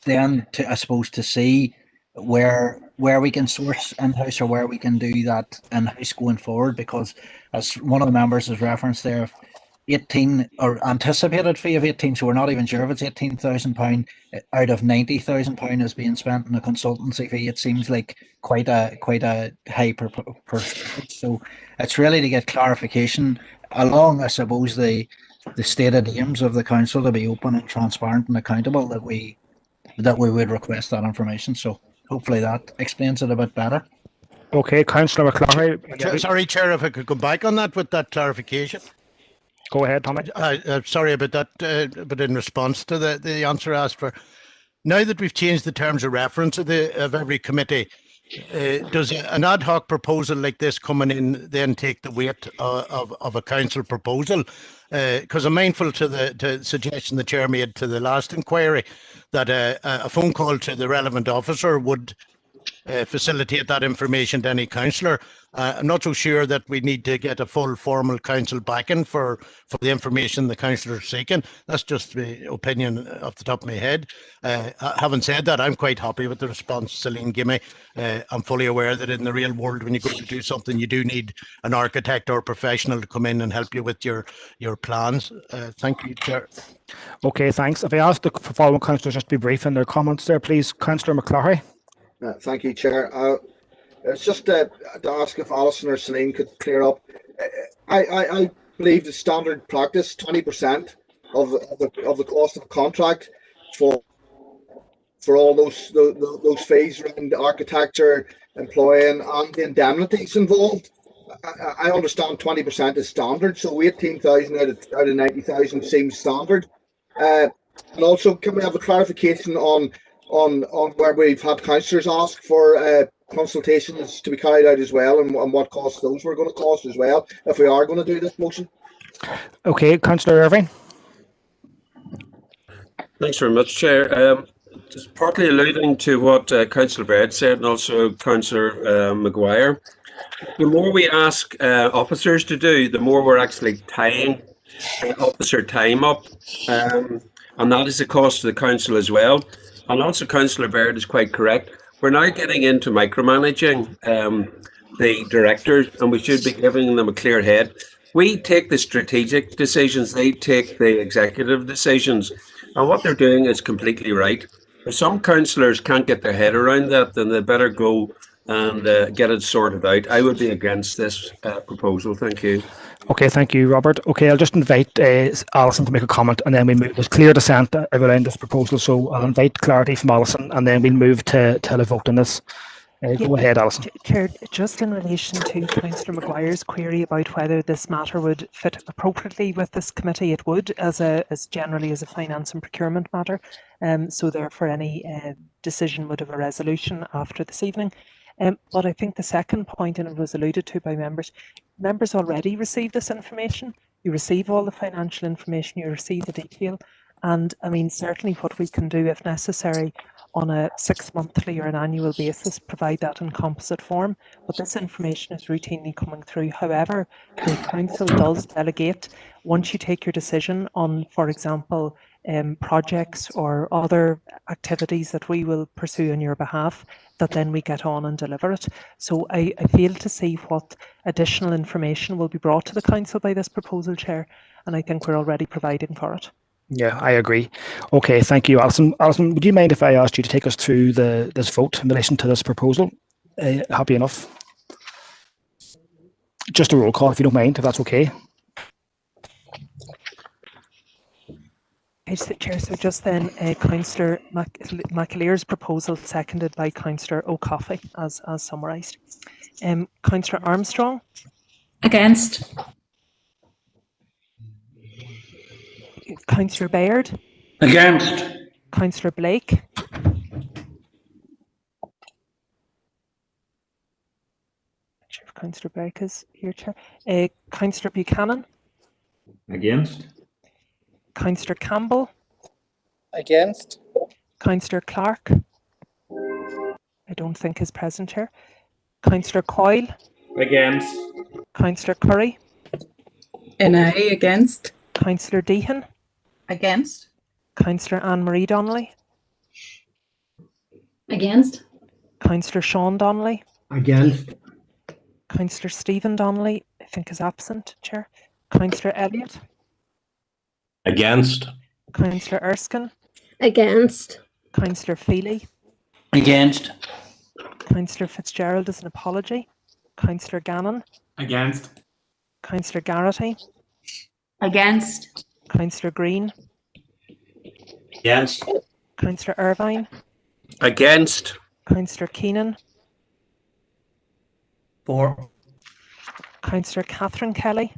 then to, I suppose, to see where we can source in-house or where we can do that in-house going forward, because as one of the members has referenced there, 18 or anticipated fee of 18, so we're not even sure if it's £18,000 out of £90,000 is being spent on a consultancy fee. It seems like quite a high percentage. So it's really to get clarification along, I suppose, the stated aims of the council to be open and transparent and accountable, that we would request that information. So hopefully that explains it a bit better. Okay, Councillor McClary. Sorry, Chair, if I could come back on that with that clarification. Go ahead, Tommy. Sorry about that, but in response to the answer asked for, now that we've changed the terms of reference of every committee, does an ad hoc proposal like this coming in then take the weight of a council proposal? Because I'm mindful to the suggestion the Chair made to the last inquiry that a phone call to the relevant officer would facilitate that information to any councillor. I'm not so sure that we need to get a full formal council backing for the information the councillor is seeking. That's just the opinion off the top of my head. Having said that, I'm quite happy with the response Celine gave me. I'm fully aware that in the real world, when you go to do something, you do need an architect or a professional to come in and help you with your plans. Thank you, Chair. Okay, thanks. If I ask the following councillors just to be brief in their comments there, please. Councillor McClarry. Thank you, Chair. It's just to ask if Alison or Celine could clear up. I believe the standard practice, 20% of the cost of a contract for all those fees around architecture, employing, and the indemnities involved. I understand 20% is standard, so 18,000 out of 90,000 seems standard. And also, can we have a clarification on where we've had councillors ask for consultations to be carried out as well, and what cost those were going to cost as well, if we are going to do this motion? Okay, Councillor Irving. Thanks very much, Chair. Just partly alluding to what Councillor Bird said, and also Councillor Maguire. The more we ask officers to do, the more we're actually tying officer time up, and that is a cost to the council as well. And also, Councillor Bird is quite correct. We're now getting into micromanaging the directors, and we should be giving them a clear head. We take the strategic decisions, they take the executive decisions, and what they're doing is completely right. If some councillors can't get their head around that, then they better go and get it sorted out. I would be against this proposal. Thank you. Okay, thank you, Robert. Okay, I'll just invite Alison to make a comment, and then we move. There's clear dissent around this proposal, so I'll invite clarity from Alison, and then we'll move to a vote on this. Go ahead, Alison. Chair, just in relation to Councillor Maguire's query about whether this matter would fit appropriately with this committee, it would, as generally as a finance and procurement matter. So therefore, any decision would have a resolution after this evening. But I think the second point, and it was alluded to by members already receive this information. You receive all the financial information, you receive the detail, and I mean, certainly what we can do, if necessary, on a 6-monthly or an annual basis, provide that in composite form. But this information is routinely coming through. However, the council does delegate, once you take your decision on, for example, projects or other activities that we will pursue on your behalf, that then we get on and deliver it. So I fail to see what additional information will be brought to the council by this proposal, Chair, and I think we're already providing for it. Yeah, I agree. Okay, thank you, Alison. Alison, would you mind if I asked you to take us through this vote in relation to this proposal? Happy enough? Just a roll call, if you don't mind, if that's okay. Chair, so just then, Councillor McAleer's proposal, seconded by Councillor O'Coffey, as summarised. Councillor Armstrong? Against. Councillor Baird? Against. Councillor Blake? Councillor Blake is here, Chair. Councillor Buchanan? Against. Councillor Campbell? Against. Councillor Clark? I don't think is present, Chair. Councillor Coyle? Against. Councillor Curry? NI against. Councillor Deehan? Against. Councillor Anne-Marie Donnelly? Against. Councillor Sean Donnelly? Against. Councillor Stephen Donnelly, I think, is absent, Chair. Councillor Elliott? Against. Councillor Erskine? Against. Councillor Feely? Against. Councillor Fitzgerald is an apology. Councillor Gannon? Against. Councillor Garrity? Against. Councillor Green? Against. Councillor Irvine? Against. Councillor Keenan? For. Councillor Catherine Kelly?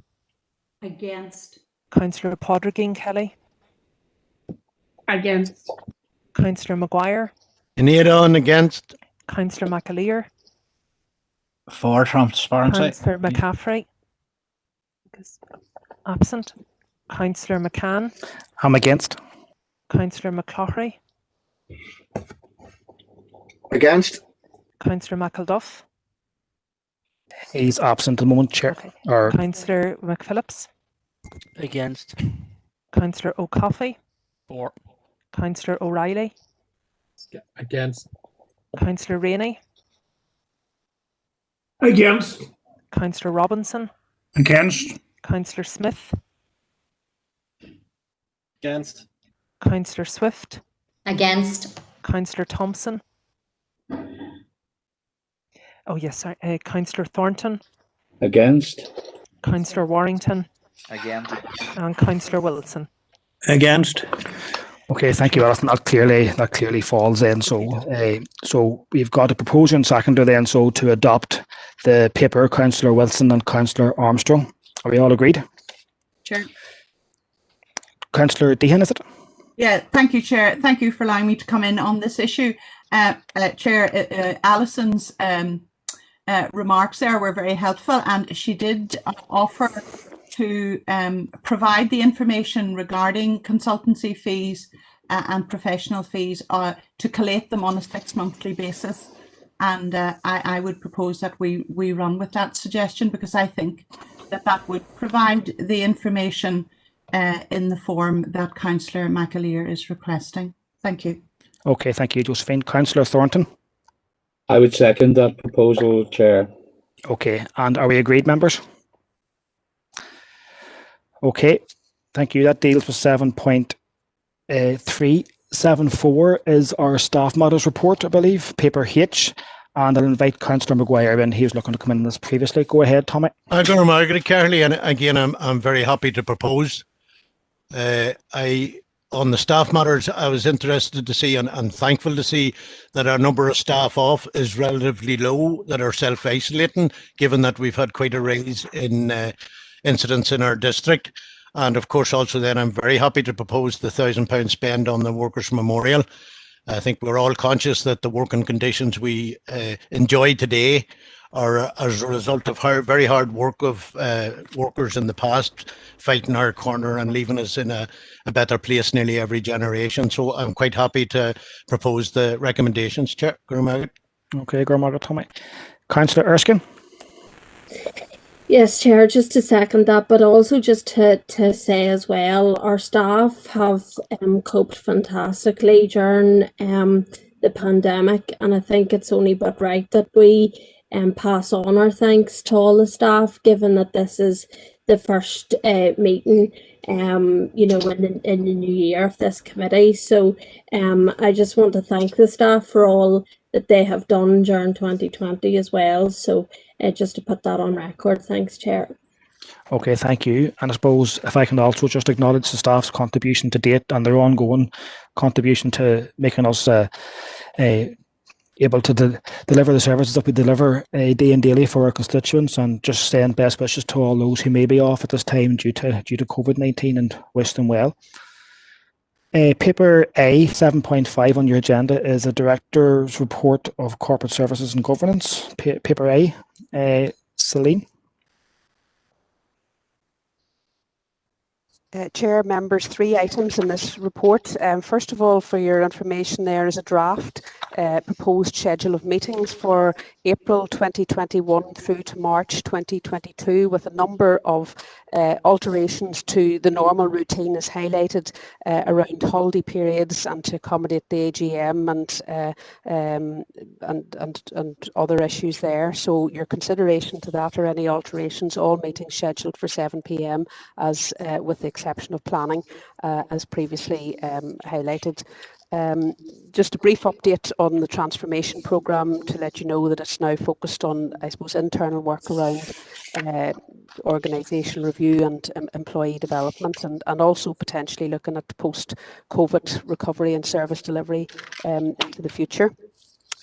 Against. Councillor Podrigan Kelly? Against. Councillor Maguire? On against. Councillor McAleer? For transparency. Councillor McCaffrey? Absent. Councillor McCann? I'm against. Councillor McCloughery? Against. Councillor McElduff. He's absent at the moment, Chair. Okay. Or Councillor McPhillips. Against. Councillor O'Coffey. For. Councillor O'Reilly. Against. Councillor Rainey. Against. Councillor Robinson. Against. Councillor Smith. Against. Councillor Swift. Against. Councillor Thompson. Oh yes, sorry. Councillor Thornton. Against. Councillor Warrington. Against. And Councillor Wilson. Against. okay, thank you, Alison. That clearly falls in. So we've got a proposer and seconder then. So to adopt the paper, Councillor Wilson and Councillor Armstrong. Are we all agreed? Chair. Councillor Dehan, is it? Yeah, thank you, Chair. Thank you for allowing me to come in on this issue. Chair, Alison's remarks there were very helpful, and she did offer to provide the information regarding consultancy fees and professional fees to collate them on a 6-monthly basis. And I would propose that we run with that suggestion, because I think that would provide the information in the form that Councillor McAleer is requesting. Thank you. Okay, thank you, Josephine. Councillor Thornton? I would second that proposal, Chair. Okay, and are we agreed, members? Okay, thank you. That deals with 7.3. 7.4 is our staff matters report, I believe, paper Hitch. And I'll invite Councillor Maguire in. He was looking to come in this previously. Go ahead, Tommy. I'm going to Margaret Carley, and again, I'm very happy to propose. On the staff matters, I was interested to see and thankful to see that our number of staff off is relatively low, that are self-isolating, given that we've had quite a rise in incidents in our district. And of course, also then I'm very happy to propose the £1,000 spend on the Workers' Memorial. I think we're all conscious that the working conditions we enjoy today are as a result of very hard work of workers in the past, fighting our corner and leaving us in a better place nearly every generation. So I'm quite happy to propose the recommendations, Chair. Okay, Tommy. Councillor Erskine. Yes, Chair, just to second that, but also just to say as well, our staff have coped fantastically during the pandemic, and I think it's only but right that we pass on our thanks to all the staff, given that this is the first meeting in the new year of this committee. So I just want to thank the staff for all that they have done during 2020 as well. So just to put that on record, thanks, Chair. Okay, thank you. And I suppose if I can also just acknowledge the staff's contribution to date and their ongoing contribution to making us able to deliver the services that we deliver day and daily for our constituents, and just send best wishes to all those who may be off at this time due to COVID-19 and wish them well. Paper A, 7.5 on your agenda is a Director's Report of Corporate Services and Governance. Paper A, Celine. Chair, members, 3 items in this report. First of all, for your information, there is a draft proposed schedule of meetings for April 2021 through to March 2022, with a number of alterations to the normal routine as highlighted around holiday periods and to accommodate the AGM and other issues there. So your consideration to that or any alterations, all meetings scheduled for 7 p.m. as with the exception of planning, as previously highlighted. Just a brief update on the transformation programme to let you know that it's now focused on, I suppose, internal work around organisation review and employee development, and also potentially looking at post-COVID recovery and service delivery into the future.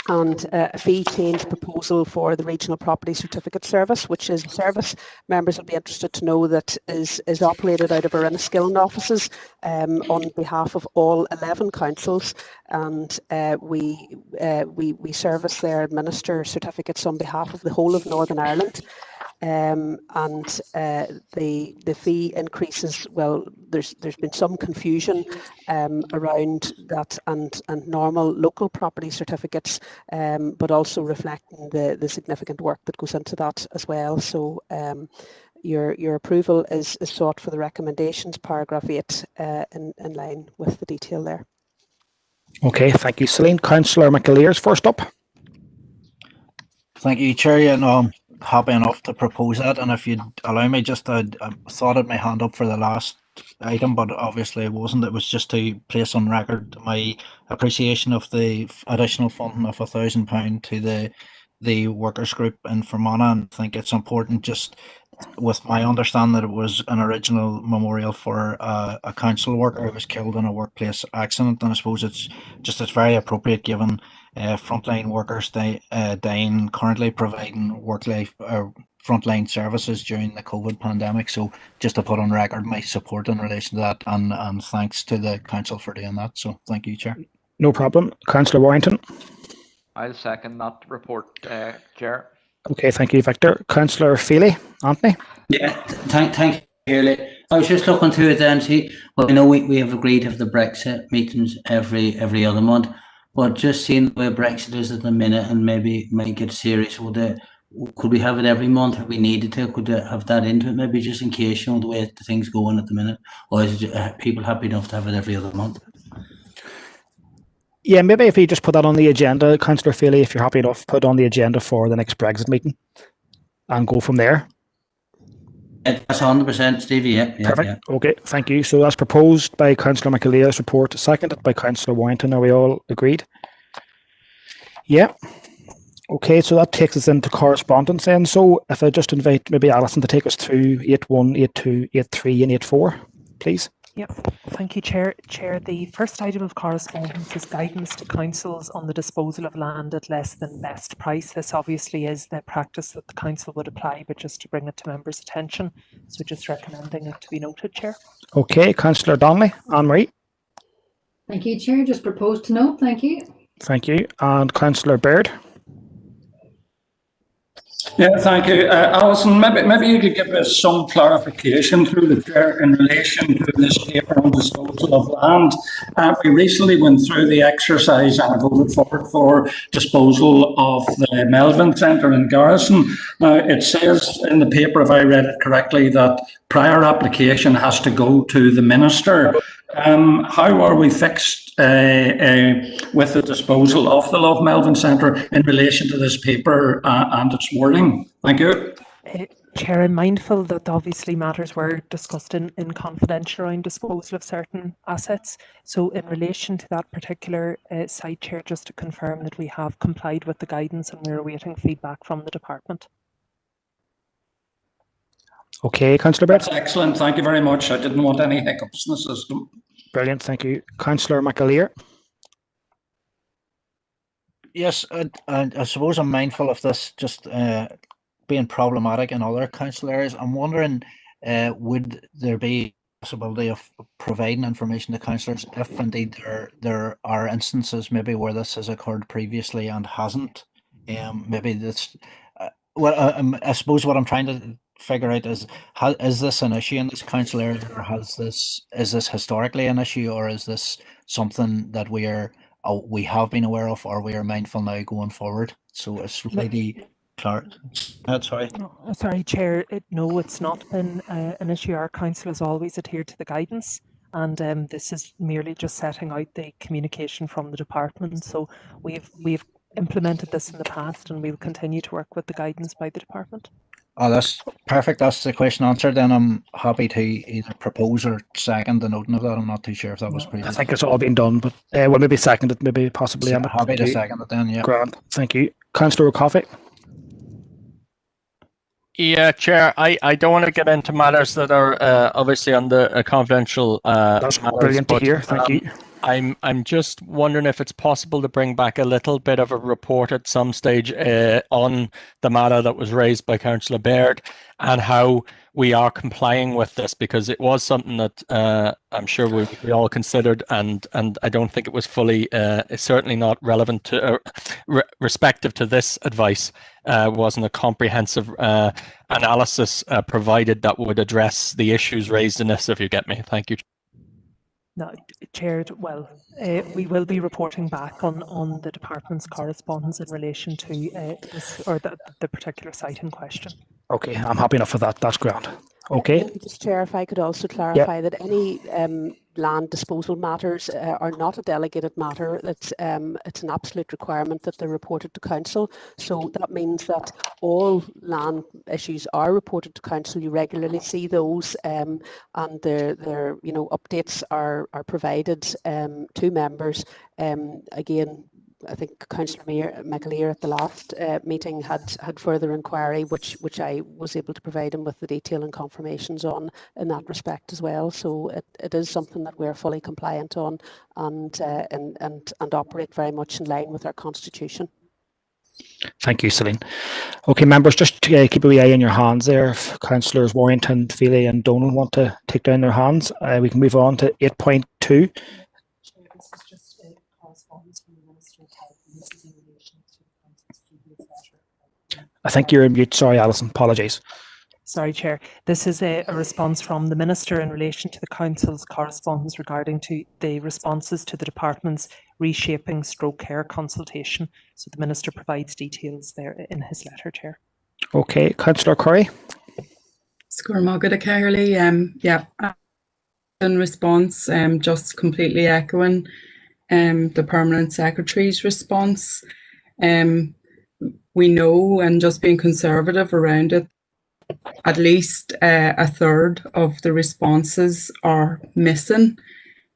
And a fee change proposal for the Regional Property Certificate Service, which is a service members will be interested to know that is operated out of our Enniskillen offices on behalf of all 11 councils, and we service there, administer certificates on behalf of the whole of Northern Ireland. and the fee increases. Well, there's been some confusion around that and normal local property certificates, but also reflecting the significant work that goes into that as well. So your approval is sought for the recommendations, paragraph 8, in line with the detail there. Okay, thank you, Celine. Councillor McAleer's first up. Thank you, Chair. Yeah, no, I'm happy enough to propose that, and if you'd allow me, just I thought of my hand up for the last item, but obviously it wasn't. It was just to place on record my appreciation of the additional funding of £1,000 to the workers group in Fermanagh, and I think it's important, just with my understanding that it was an original memorial for a council worker who was killed in a workplace accident, and I suppose it's very appropriate given frontline workers dying currently providing frontline services during the COVID pandemic. So just to put on record my support in relation to that, and thanks to the council for doing that. So thank you, Chair. No problem. Councillor Warrington. I'll second that report, Chair. Okay, thank you, Victor. Councillor Feely, Anthony. Yeah, thank you, Shirley. I was just looking through it then. See, well, I know we have agreed to have the Brexit meetings every other month, but just seeing where Brexit is at the minute and maybe might get serious, could we have it every month if we needed to? Could we have that into it, maybe just in case, the way the things going at the minute, or is it, people happy enough to have it every other month? Yeah, maybe if you just put that on the agenda, Councillor Feely, if you're happy enough, put on the agenda for the next Brexit meeting and go from there. That's 100%, Stevie. Yeah. Perfect. Yeah. Okay, thank you. So that's proposed by Councillor McAleer's report, seconded by Councillor Warrington. Are we all agreed? Yeah. Okay, so that takes us into correspondence then. So if I just invite maybe Alison to take us through 8.1, 8.2, 8.3 and 8.4, please. Yep, thank you, Chair. The first item of correspondence is guidance to councils on the disposal of land at less than best price. This obviously is the practice that the council would apply, but just to bring it to members' attention. So just recommending it to be noted, Chair. Okay, Councillor Donnelly, Anne-Marie. Thank you, Chair. Just proposed to note. Thank you. Thank you. And Councillor Bird. Yeah, thank you. Alison, maybe you could give us some clarification through the chair in relation to this paper on disposal of land. We recently went through the exercise and I voted for disposal of the Melvin Centre in Garrison. Now, it says in the paper, if I read it correctly, that prior application has to go to the Minister. How are we fixed with the disposal of the Love Melvin Centre in relation to this paper and its wording? Thank you. Chair, I'm mindful that obviously matters were discussed in confidential around disposal of certain assets. So in relation to that particular site, Chair, just to confirm that we have complied with the guidance and we're awaiting feedback from the department. Okay, Councillor Bird. That's excellent. Thank you very much. I didn't want any hiccups in the system. Brilliant. Thank you. Councillor McAleer. Yes, I suppose I'm mindful of this just being problematic in other council areas. I'm wondering, would there be a possibility of providing information to councillors if indeed there are instances maybe where this has occurred previously and hasn't? Maybe this. I suppose what I'm trying to figure out is this an issue in this council area, or is this historically an issue, or is this something that we have been aware of, or we are mindful now going forward? So it's really clear. Sorry, Chair. No, it's not been an issue. Our council has always adhered to the guidance, and this is merely just setting out the communication from the department. So we've implemented this in the past, and we'll continue to work with the guidance by the department. Oh, that's perfect. That's the question answered. Then I'm happy to either propose or second the noting of that. I'm not too sure if that was previous. I think it's all been done, but well, maybe seconded, maybe possibly. I'm happy to second it then. Yeah. Grand. Thank you, Councillor Coffey. Yeah, Chair. I don't want to get into matters that are obviously on the confidential. That's brilliant to hear. Thank you. I'm just wondering if it's possible to bring back a little bit of a report at some stage on the matter that was raised by Councillor Bird and how we are complying with this, because it was something that I'm sure we all considered, and I don't think it was fully, certainly not relevant to, respective to this advice. Wasn't a comprehensive analysis provided that would address the issues raised in this, if you get me. Thank you. No, Chair, well, we will be reporting back on the department's correspondence in relation to this, or the particular site in question. Okay, I'm happy enough with that. That's grand. Okay. Mr. Chair, if I could also clarify that any land disposal matters are not a delegated matter. It's an absolute requirement that they're reported to council. So that means that all land issues are reported to council. You regularly see those, and their updates are provided to members. Again, I think Councillor McAleer at the last meeting had further inquiry, which I was able to provide him with the detail and confirmations on in that respect as well. So it is something that we're fully compliant on and operate very much in line with our constitution. Thank you, Celine. Okay, members, just keep a wee eye in your hands there. If Councillors Warrington, Feely and Donald want to take down their hands, we can move on to 8.2. I think you're in mute. Sorry, Alison. Apologies. Sorry, Chair. This is a response from the Minister in relation to the Council's correspondence regarding to the responses to the Department's reshaping stroke care consultation. So the Minister provides details there in his letter, Chair. Okay, Councillor Curry. Scormagada Caherly, yeah, in response, just completely echoing the Permanent Secretary's response. We know, and just being conservative around it, at least a third of the responses are missing.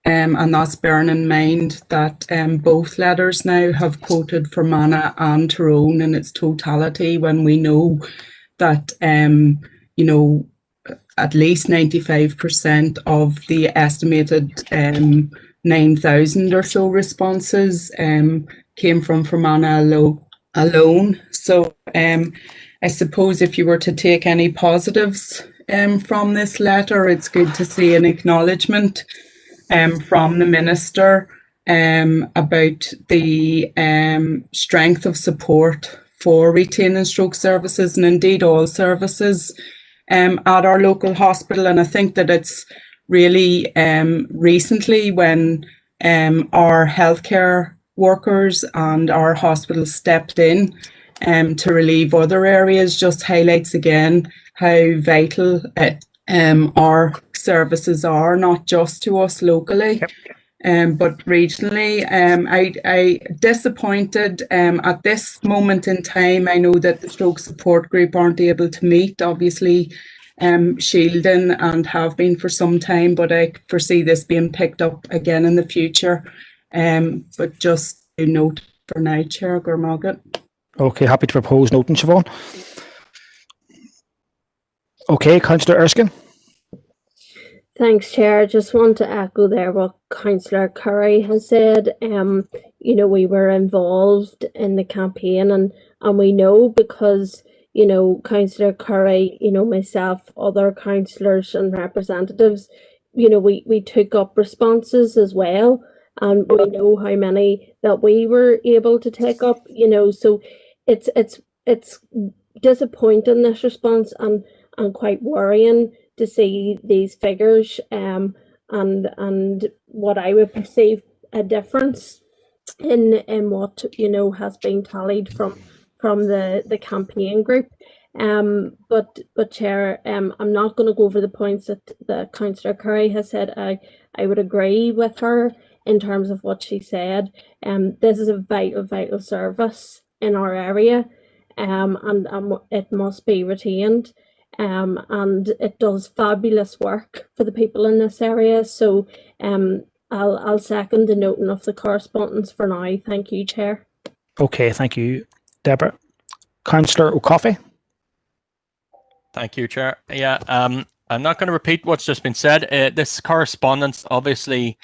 And that's bearing in mind that both letters now have quoted Fermanagh and Tyrone in its totality, when we know that, at least 95% of the estimated 9,000 or so responses came from Fermanagh alone. So I suppose if you were to take any positives from this letter, it's good to see an acknowledgement from the Minister about the strength of support for retaining stroke services, and indeed all services at our local hospital. And I think that it's really recently when our healthcare workers and our hospitals stepped in to relieve other areas, just highlights again how vital our services are, not just to us locally, but regionally. I disappointed at this moment in time. I know that the stroke support group aren't able to meet, obviously shielding, and have been for some time, but I foresee this being picked up again in the future. But just a note for now, Chair Gormagat. Okay, happy to propose noting, Siobhan. Okay, Councillor Erskine. Thanks, Chair. I just want to echo there what Councillor Curry has said. We were involved in the campaign, and we know, because Councillor Curry, myself, other councillors and representatives, we took up responses as well, and we know how many that we were able to take up. So it's disappointing, this response, and quite worrying to see these figures, and what I would perceive a difference in what has been tallied from the campaign group. But Chair, I'm not going to go over the points that Councillor Curry has said. I would agree with her in terms of what she said. This is a vital service in our area, and it must be retained. And it does fabulous work for the people in this area. So I'll second the noting of the correspondence for now. Thank you, Chair. Okay, thank you, Deborah. Councillor O'Coffey. Thank you, Chair. Yeah, I'm not going to repeat what's just been said. This correspondence obviously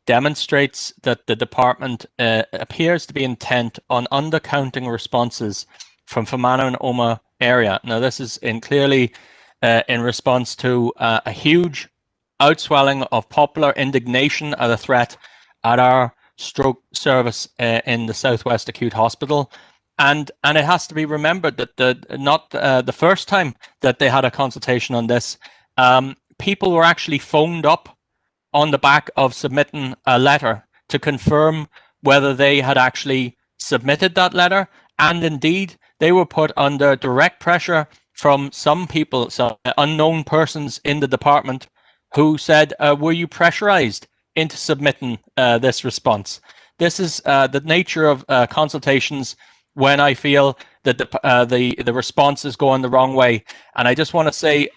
demonstrates that the department appears to be intent on undercounting responses from Fermanagh and Omagh area. Now, this is clearly in response to a huge outswelling of popular indignation at a threat at our stroke service in the Southwest Acute Hospital. And it has to be remembered that not the first time that they had a consultation on this, people were actually phoned up on the back of submitting a letter to confirm whether they had actually submitted that letter. And indeed, they were put under direct pressure from some people, some unknown persons in the department, who said, were you pressurized into submitting this response? This is the nature of consultations when I feel that the response is going the wrong way. And I just want to say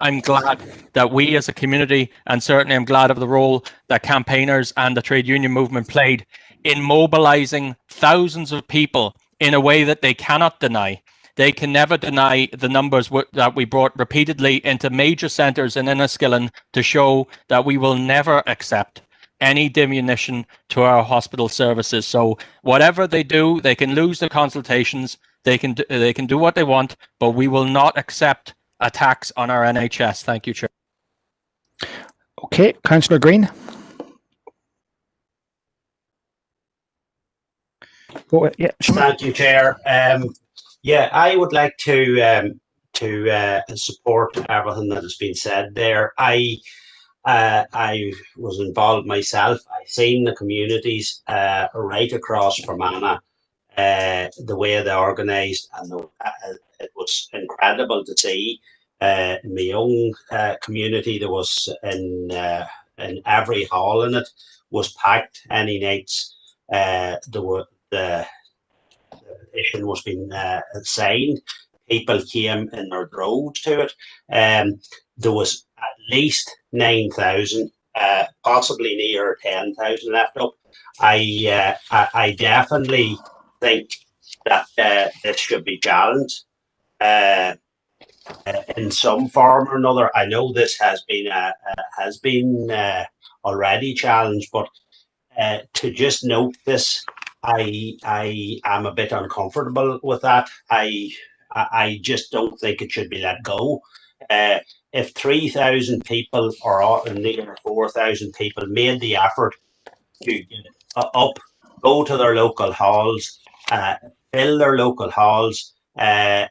I'm glad that we as a community, and certainly I'm glad of the role that campaigners and the trade union movement played in mobilizing thousands of people in a way that they cannot deny. They can never deny the numbers that we brought repeatedly into major centres in Enniskillen to show that we will never accept any diminution to our hospital services. So whatever they do, they can lose the consultations, they can do what they want, but we will not accept attacks on our NHS. Thank you, Chair. Okay, Councillor Green. Go ahead. Yeah. Thank you, Chair. Yeah, I would like to support everything that has been said there. I was involved myself. I've seen the communities right across Fermanagh, the way they're organised, and it was incredible to see. In my own community, there was in every hall in it was packed any nights. The petition was being signed. People came in their droves to it. There was at least 9,000, possibly near 10,000 left up. I definitely think that this should be challenged in some form or another. I know this has been already challenged, but to just note this, I am a bit uncomfortable with that. I just don't think it should be let go. If 3,000 people or near 4,000 people made the effort to get up, go to their local halls, fill their local halls,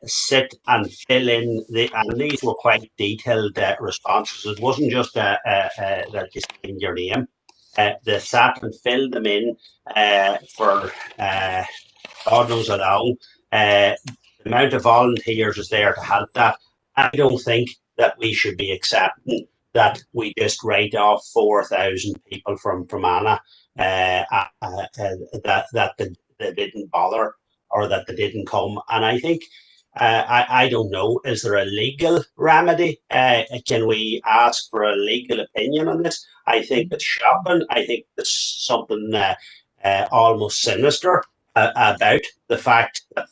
sit and fill in and these were quite detailed responses. It wasn't just that you signed your name. They sat and filled them in for God knows how long. The amount of volunteers is there to help that. I don't think that we should be accepting that we just write off 4,000 people from Fermanagh that they didn't bother or that they didn't come. And I think I don't know, is there a legal remedy? Can we ask for a legal opinion on this? I think it's shocking. I think there's something almost sinister about the fact that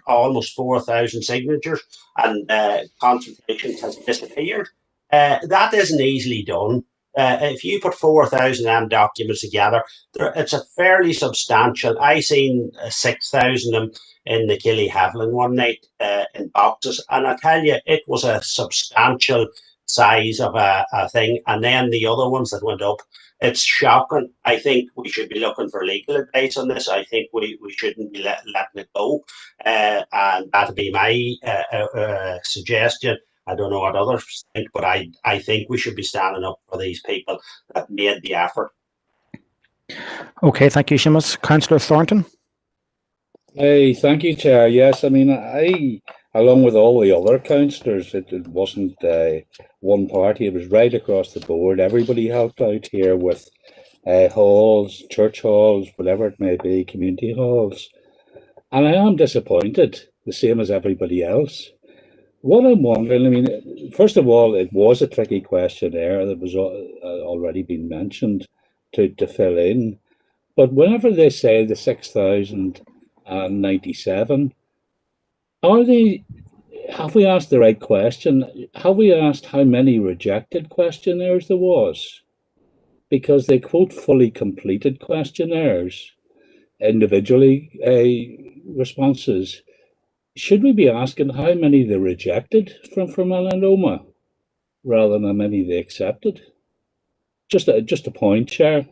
almost 4,000 signatures and consultation has disappeared. That isn't easily done. If you put 4,000 documents together, it's a fairly substantial. I seen 6,000 in the Killyhaviland one night in boxes, and I tell you, it was a substantial size of a thing. And then the other ones that went up, it's shocking. I think we should be looking for legal advice on this. I think we shouldn't be letting it go, and that'd be my suggestion. I don't know what others think, but I think we should be standing up for these people that made the effort. Okay, thank you, Seamus. Councillor Thornton. Hey, thank you, Chair. Yes, I mean, along with all the other councillors, it wasn't one party, it was right across the board. Everybody helped out here with halls, church halls, whatever it may be, community halls. And I am disappointed, the same as everybody else. What I'm wondering, I mean, first of all, it was a tricky questionnaire that was already been mentioned to fill in. But whenever they say the 6,097, have we asked the right question? Have we asked how many rejected questionnaires there was? because they quote fully completed questionnaires, individually responses. Should we be asking how many they rejected from melanoma rather than how many they accepted? Just a point, Chair.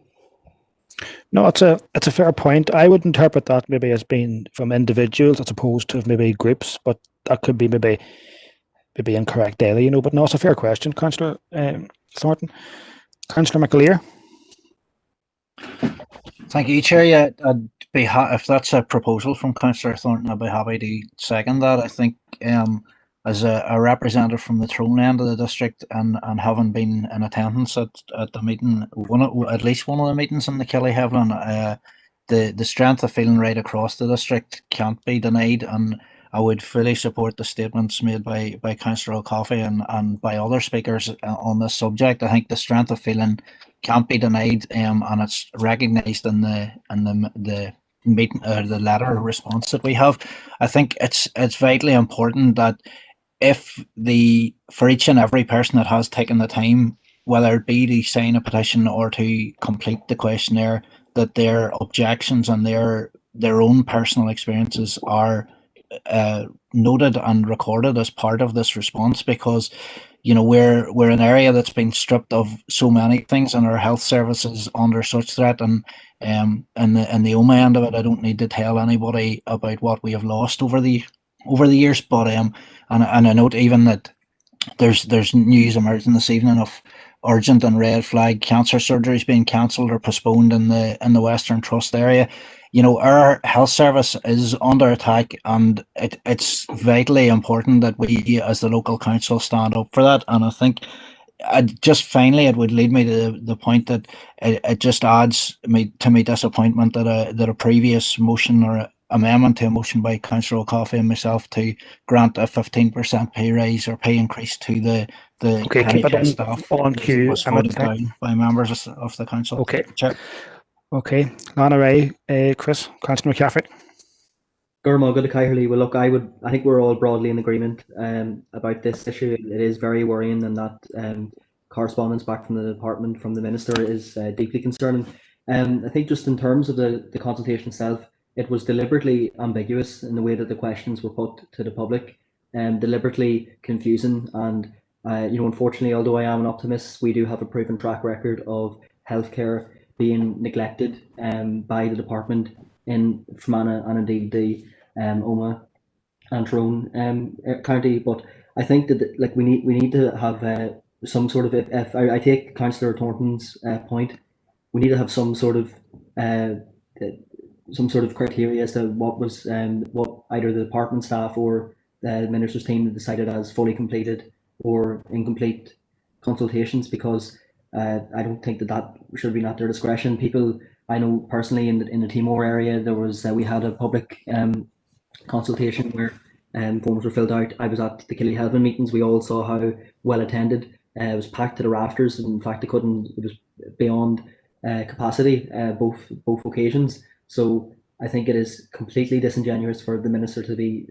No, it's a fair point. I would interpret that maybe as being from individuals as opposed to maybe groups, but that could be maybe incorrect daily, you know. But no, it's a fair question, Councillor Thornton. Councillor McAleer. Thank you, Chair. Yeah, I'd be if that's a proposal from Councillor Thornton, I'd be happy to second that. I think as a representative from the Tyrone end of the district and having been in attendance at the meeting, at least one of the meetings in the Killyhevelan, the strength of feeling right across the district can't be denied, and I would fully support the statements made by Councillor O'Coffey and by other speakers on this subject. I think the strength of feeling can't be denied, and it's recognised in the meeting the letter response that we have. I think it's vitally important that for each and every person that has taken the time, whether it be to sign a petition or to complete the questionnaire, that their objections and their own personal experiences are noted and recorded as part of this response, because you know we're an area that's been stripped of so many things, and our health services under such threat, and the OMA end of it, I don't need to tell anybody about what we have lost over the years, but and I note even that there's news emerging this evening of urgent and red flag cancer surgeries being cancelled or postponed in the Western Trust area. You know, our health service is under attack, and it's vitally important that we as the local council stand up for that. And I think just finally it would lead me to the point that it just adds to my disappointment that a previous motion or amendment to a motion by Councillor O'Coffey and myself to grant a 15% pay rise or pay increase to the NHS staff on cue. was voted down by members of the council. Okay. Chair. Okay. Lana Ray, Chris, Councillor McCaffrey. Well, look, I think we're all broadly in agreement about this issue. It is very worrying, and that correspondence back from the department, from the minister, is deeply concerning. I think just in terms of the consultation itself, it was deliberately ambiguous in the way that the questions were put to the public, and deliberately confusing. And unfortunately, although I am an optimist, we do have a proven track record of healthcare being neglected by the department in Fermanagh and indeed the Omagh and Tyrone county. But I think that we need to have some sort of, if I take Councillor Thornton's point, we need to have some sort of criteria as to what either the department staff or the minister's team decided as fully completed or incomplete consultations, because I don't think that should be at their discretion. People, I know personally in the Timor area, there was we had a public consultation where forms were filled out. I was at the Killyhevelan meetings. We all saw how well attended. It was packed to the rafters. In fact, it was beyond capacity both occasions. So I think it is completely disingenuous for the minister to be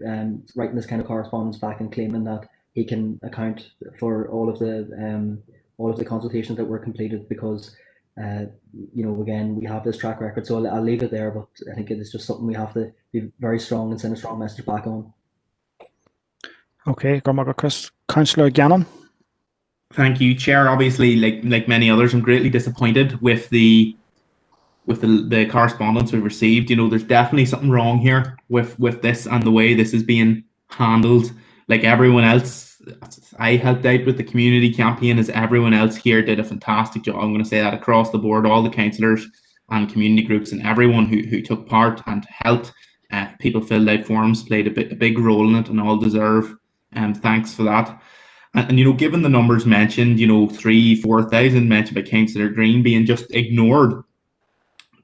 writing this kind of correspondence back and claiming that he can account for all of the consultations that were completed, because again, we have this track record. So I'll leave it there, but I think it is just something we have to be very strong and send a strong message back on. Okay, Chris. Councillor Gannon. Thank you, Chair. Obviously, like many others, I'm greatly disappointed with the correspondence we've received. You know, there's definitely something wrong here with this and the way this is being handled. Like everyone else, I helped out with the community campaign, as everyone else here did a fantastic job. I'm going to say that across the board, all the councillors and community groups and everyone who took part and helped. People filled out forms, played a big role in it, and all deserve thanks for that. And given the numbers mentioned, 3,000-4,000 mentioned by Councillor Green being just ignored,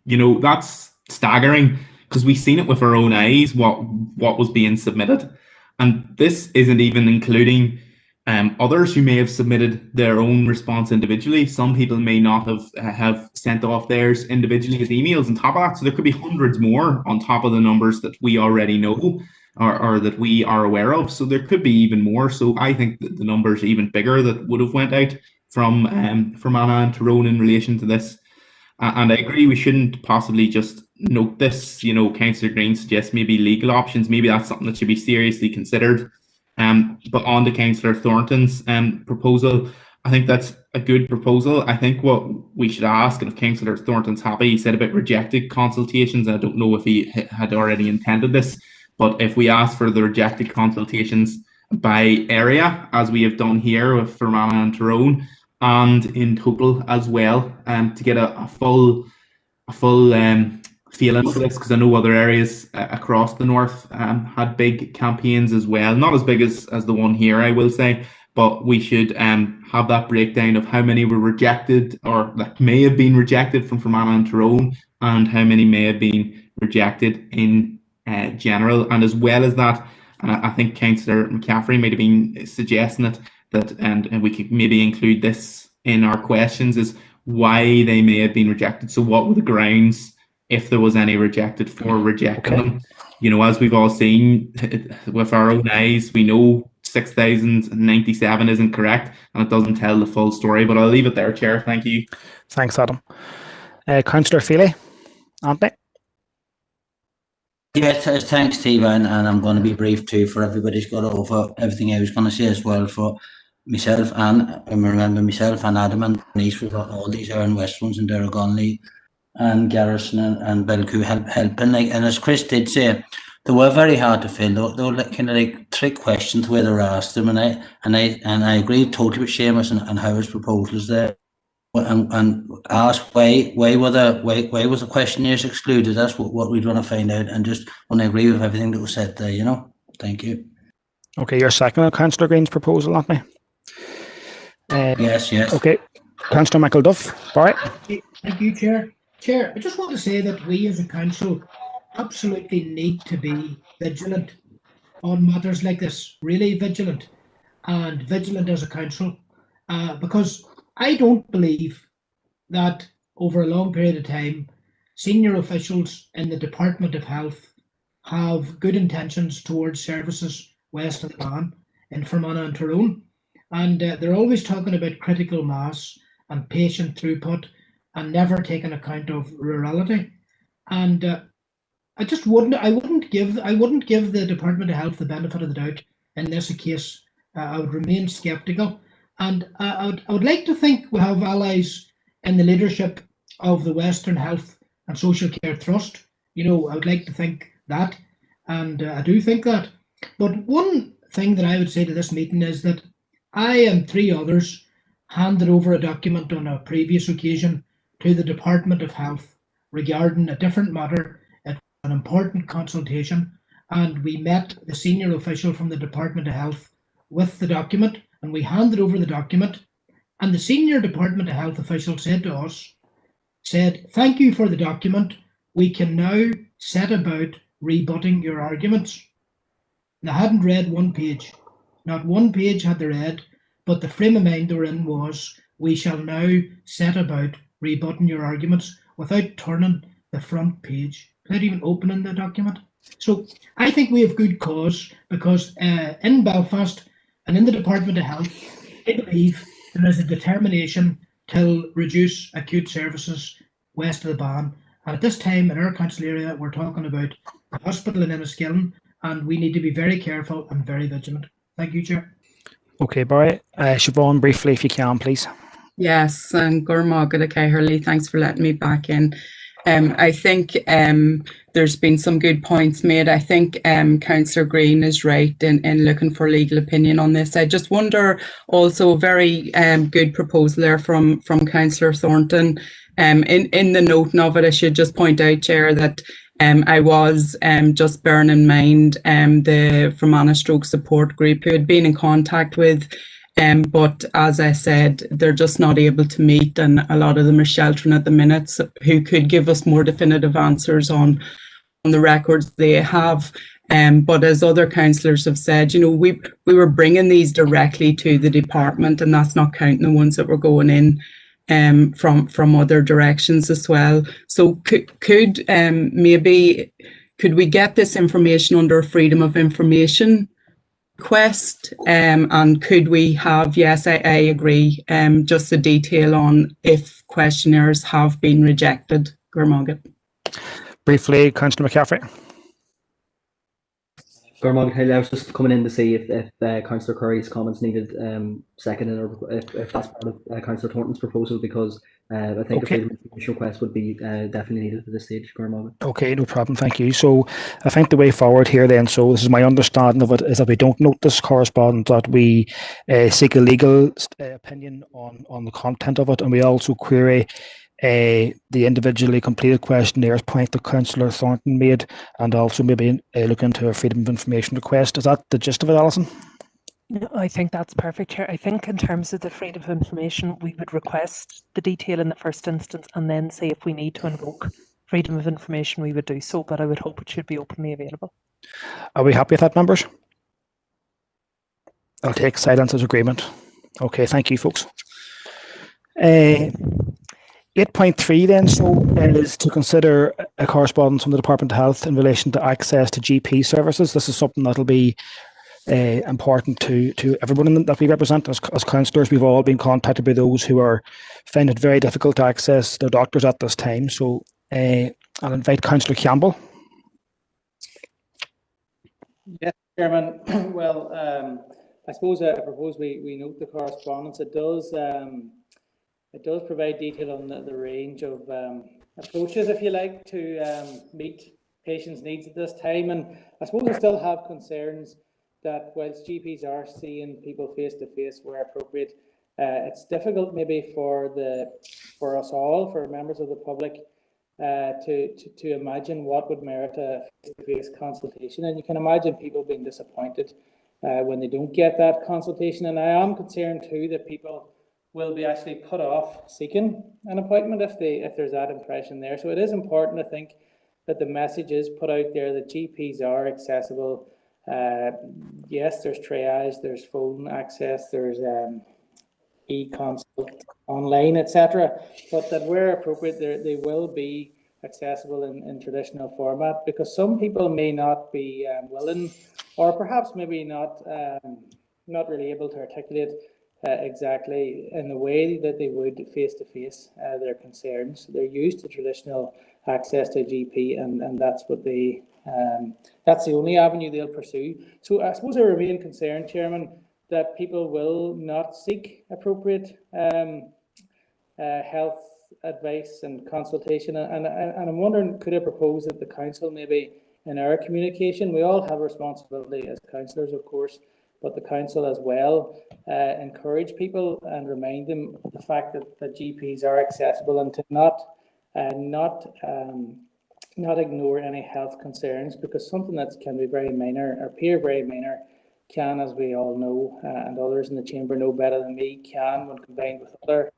that's staggering, because we've seen it with our own eyes what was being submitted. And this isn't even including others who may have submitted their own response individually. Some people may not have sent off theirs individually as emails on top of that. So there could be hundreds more on top of the numbers that we already know or that we are aware of. So there could be even more. So I think that the numbers are even bigger that would have went out from Fermanagh and Tyrone in relation to this. And I agree we shouldn't possibly just note this. Councillor Green suggests maybe legal options. Maybe that's something that should be seriously considered. But on to Councillor Thornton's proposal, I think that's a good proposal. I think what we should ask, and if Councillor Thornton's happy, he said about rejected consultations. I don't know if he had already intended this, but if we ask for the rejected consultations by area, as we have done here with Fermanagh and Tyrone, and in total as well, to get a full feeling for this, because I know other areas across the north had big campaigns as well, not as big as the one here, I will say, but we should have that breakdown of how many were rejected or that may have been rejected from Fermanagh and Tyrone, and how many may have been rejected in general. And as well as that, I think Councillor McCaffrey might have been suggesting and we could maybe include this in our questions, is why they may have been rejected. So what were the grounds, if there was any rejected, for rejecting them? As we've all seen with our own eyes, we know 6,097 isn't correct, and it doesn't tell the full story. But I'll leave it there, Chair. Thank you. Thanks, Adam. Councillor Feely, Anthony. Yes, thanks, Steve, and I'm going to be brief too, for everybody's got over everything I was going to say as well. For myself, and I remember myself and Adam and Denise, we've got all these Aaron Westlands and Derrigonley and Garrison and Belcoo helping. And as Chris did say, they were very hard to fill. They were kind of like trick questions where they were asked them, and I agree totally with Seamus and Howard's proposals there. And ask why was the questionnaires excluded? That's what we'd want to find out, and just want to agree with everything that was said there. Thank you. Okay, you're second on Councillor Green's proposal, aren't we? Yes. Okay, Councillor Michael Duff. All right. Thank you, Chair. Chair, I just want to say that we as a council absolutely need to be vigilant on matters like this. Really vigilant, and vigilant as a council, because I don't believe that over a long period of time, senior officials in the Department of Health have good intentions towards services west of the Ban in Fermanagh and Tyrone. And they're always talking about critical mass and patient throughput and never taking account of rurality. And I wouldn't give the Department of Health the benefit of the doubt in this case. I would remain sceptical. And I would like to think we have allies in the leadership of the Western Health and Social Care Trust. I would like to think that, and I do think that. But one thing that I would say to this meeting is that I and three others handed over a document on a previous occasion to the Department of Health regarding a different matter at an important consultation, and we met the senior official from the Department of Health with the document, and we handed over the document, and the senior Department of Health official said to us, "Thank you for the document. We can now set about rebutting your arguments." And I hadn't read one page. Not one page had they read, but the frame of mind they were in was, "We shall now set about rebutting your arguments," without turning the front page, without even opening the document. So I think we have good cause, because in Belfast and in the Department of Health, I believe there is a determination to reduce acute services west of the Ban. And at this time in our council area, we're talking about a hospital in Enniskillen, and we need to be very careful and very vigilant. Thank you, Chair. Okay, Barry. Siobhan, briefly, if you can, please. Yes, and Gormagad Hurley, thanks for letting me back in. I think there's been some good points made. I think Councillor Green is right in looking for legal opinion on this. I just wonder, also a very good proposal there from Councillor Thornton. In the noting of it, I should just point out, Chair, that I was just bearing in mind the Fermanagh Stroke Support Group, who had been in contact with, but as I said, they're just not able to meet, and a lot of them are sheltering at the minute, so who could give us more definitive answers on the records they have. But as other councillors have said, we were bringing these directly to the department, and that's not counting the ones that were going in from other directions as well. So could we get this information under Freedom of Information request, and could we have, yes, I agree, just the detail on if questionnaires have been rejected. Gormagat. Briefly, Councillor McCaffrey. Gormagat, I was just coming in to see if Councillor Curry's comments needed seconding, or if that's part of Councillor Thornton's proposal, because I think a freedom of information request would be definitely needed at this stage. Gormagat. Okay, no problem, thank you. So I think the way forward here then, so this is my understanding of it, is that we don't note this correspondence, that we seek a legal opinion on the content of it, and we also query the individually completed questionnaires point that Councillor Thornton made, and also maybe look into a freedom of information request. Is that the gist of it, Alison? No, I think that's perfect, Chair. I think in terms of the freedom of information, we would request the detail in the first instance and then say if we need to invoke freedom of information, we would do so, but I would hope it should be openly available. Are we happy with that, members? I'll take silence as agreement. Okay, thank you, folks. 8.3 then, so is to consider a correspondence from the Department of Health in relation to access to GP services. This is something that'll be important to everyone that we represent as councillors. We've all been contacted by those who are find it very difficult to access their doctors at this time. So I'll invite Councillor Campbell. Yes, Chairman. Well, I suppose I propose we note the correspondence. It does provide detail on the range of approaches, if you like, to meet patients' needs at this time. And I suppose I still have concerns that whilst GPs are seeing people face to face where appropriate, it's difficult maybe for us all, for members of the public, to imagine what would merit a face-to-face consultation. And you can imagine people being disappointed when they don't get that consultation. And I am concerned too that people will be actually put off seeking an appointment if there's that impression there. So it is important, I think, that the message is put out there that GPs are accessible. Yes, there's triage, there's phone access, there's e-consult online, etc. But that where appropriate, they will be accessible in traditional format, because some people may not be willing, or perhaps maybe not really able to articulate exactly in the way that they would face-to-face their concerns. They're used to traditional access to a GP, and that's what that's the only avenue they'll pursue. So I suppose I remain concerned, Chairman, that people will not seek appropriate health advice and consultation. And I'm wondering, could I propose that the council, maybe in our communication, we all have responsibility as councillors, of course, but the council as well, encourage people and remind them of the fact that GPs are accessible, and to not ignore any health concerns, because something that can be very minor, or appear very minor, can, as we all know, and others in the chamber know better than me, can, when combined with other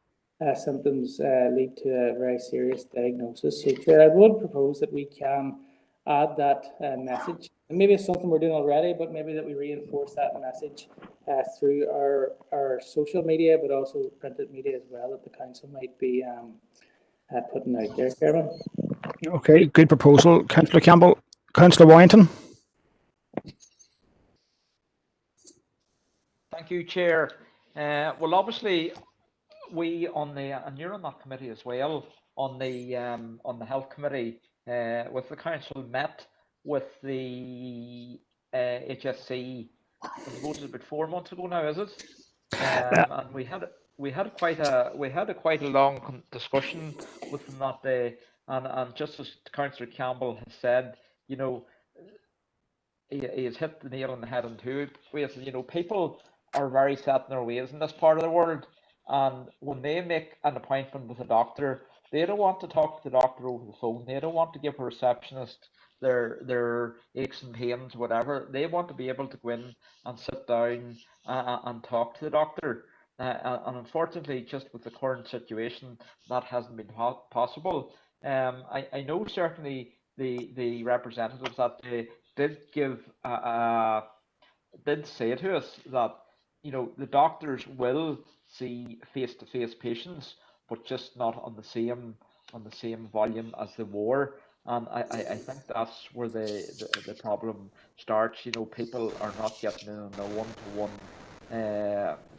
symptoms, lead to a very serious diagnosis. So, Chair, I would propose that we can add that message. And maybe it's something we're doing already, but maybe that we reinforce that message through our social media, but also printed media as well, that the council might be putting out there, Chairman. Okay, good proposal, Councillor Campbell. Councillor Warrington. Thank you, Chair. Well, obviously, we and you're on that committee as well, on the Health Committee, with the council met with the HSC, I suppose it's about 4 months ago now, is it? And we had quite a long discussion with them that day, and just as Councillor Campbell has said, you know, he has hit the nail on the head in two ways. You know, people are very set in their ways in this part of the world, and when they make an appointment with a doctor, they don't want to talk to the doctor over the phone. They don't want to give a receptionist their aches and pains, whatever. They want to be able to go in and sit down and talk to the doctor. And unfortunately, just with the current situation, that hasn't been possible. I know certainly the representatives that they did give did say to us that, you know, the doctors will see face-to-face patients, but just not on the same volume as they were. And I think that's where the problem starts. You know, people are not getting in on the one-to-one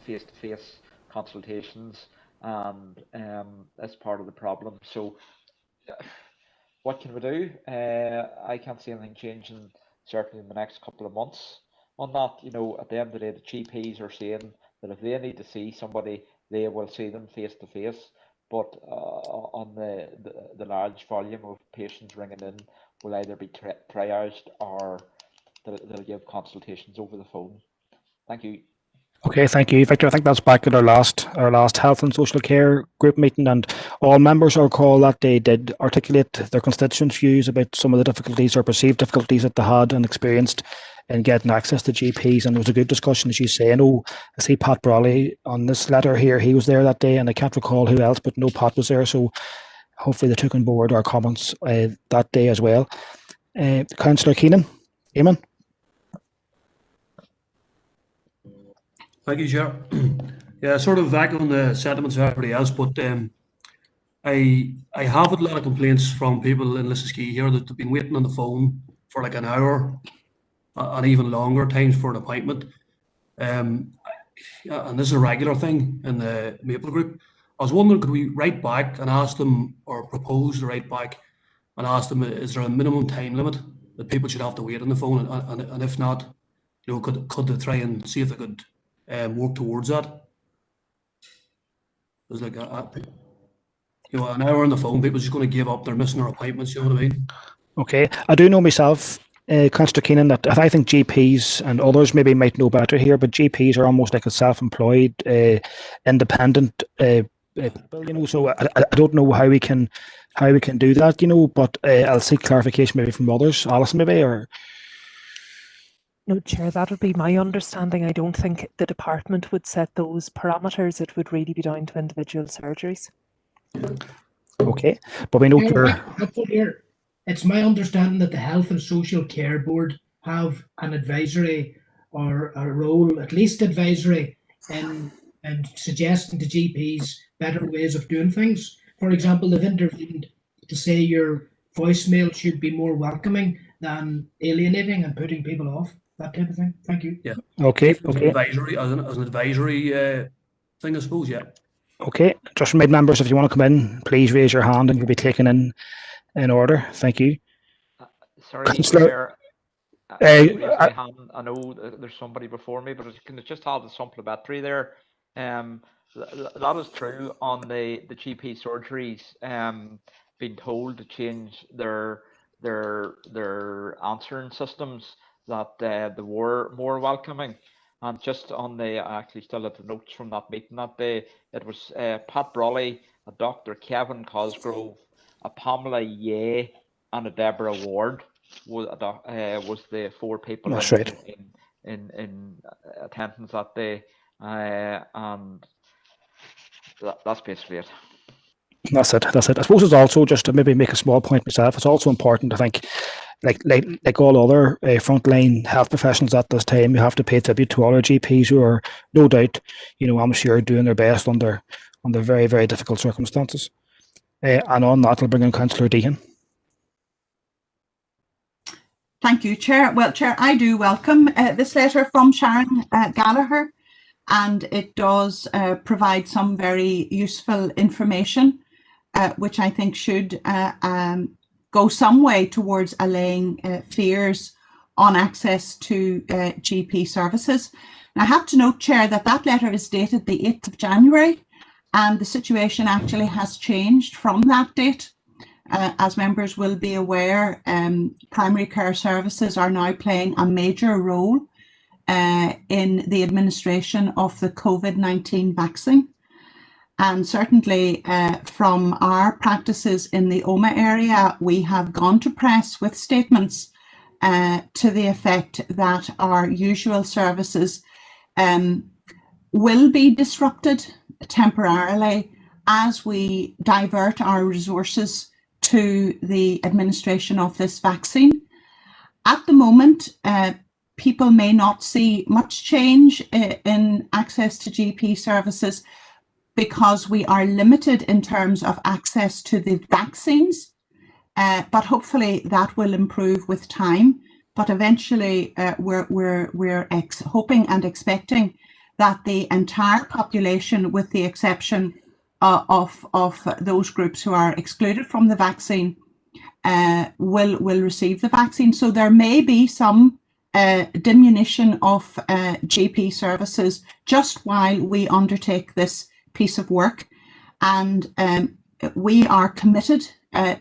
face-to-face consultations, and that's part of the problem. So what can we do? I can't see anything changing certainly in the next couple of months on that. You know, at the end of the day, the GPs are saying that if they need to see somebody, they will see them face to face. But on the large volume of patients ringing in, will either be triaged or they'll give consultations over the phone. Thank you. Okay, thank you, Victor. I think that's back at our last health and social care group meeting, and all members are called that day did articulate their constituents' views about some of the difficulties or perceived difficulties that they had and experienced in getting access to GPs. And it was a good discussion, as you say. I know I see Pat Brawley on this letter here. He was there that day, and I can't recall who else, but no Pat was there. So hopefully they took on board our comments that day as well. Councillor Keenan, Eamon. Thank you, Chair. Yeah, sort of echoing the sentiments of everybody else, but I have had a lot of complaints from people in Lissaskey here that they've been waiting on the phone for like an hour and even longer times for an appointment. And this is a regular thing in the Maple Group. I was wondering, could we write back and ask them, or propose to write back and ask them, is there a minimum time limit that people should have to wait on the phone? And if not, you know, could they try and see if they could work towards that? There's like you know, an hour on the phone, people are just going to give up. They're missing their appointments. You know what I mean? Okay, I do know myself, Councillor Keenan, that I think GPs and others maybe might know better here, but GPs are almost like a self-employed, independent people. You know, so I don't know how we can do that. You know, but I'll seek clarification maybe from others. Alison, maybe, or. No, Chair, that would be my understanding. I don't think the department would set those parameters. It would really be down to individual surgeries. Okay, but we know here. It's my understanding that the Health and Social Care Board have an advisory or a role, at least advisory, in suggesting to GPs better ways of doing things. For example, they've intervened to say your voicemail should be more welcoming than alienating and putting people off. That type of thing. Thank you. Yeah. Okay. As an advisory thing, I suppose. Yeah. Okay. Just remind members, if you want to come in, please raise your hand and you'll be taken in order. Thank you. Sorry, Chair. I know there's somebody before me, but can I just have the supplementary there? That is true on the GP surgeries being told to change their answering systems, that they were more welcoming. And just on I actually still had the notes from that meeting that day. It was Pat Brawley, a Dr. Kevin Cosgrove, a Pamela Ye, and a Deborah Ward was the four people in attendance that day, and that's basically it. That's it. I suppose it's also, just to maybe make a small point myself, it's also important, I think, like all other frontline health professionals at this time, you have to pay tribute to all our GPs who are, no doubt, you know, I'm sure, doing their best under very, very difficult circumstances. And on that, I'll bring in Councillor Deehan. Thank you, Chair. Well, Chair, I do welcome this letter from Sharon Gallagher, and it does provide some very useful information, which I think should go some way towards allaying fears on access to GP services. And I have to note, Chair, that letter is dated the 8th of January, and the situation actually has changed from that date. As members will be aware, primary care services are now playing a major role in the administration of the COVID-19 vaccine. And certainly from our practices in the OMA area, we have gone to press with statements to the effect that our usual services will be disrupted temporarily as we divert our resources to the administration of this vaccine. At the moment, people may not see much change in access to GP services because we are limited in terms of access to the vaccines. but hopefully that will improve with time. But eventually, we're hoping and expecting that the entire population, with the exception of those groups who are excluded from the vaccine, will receive the vaccine. So there may be some diminution of GP services just while we undertake this piece of work, and we are committed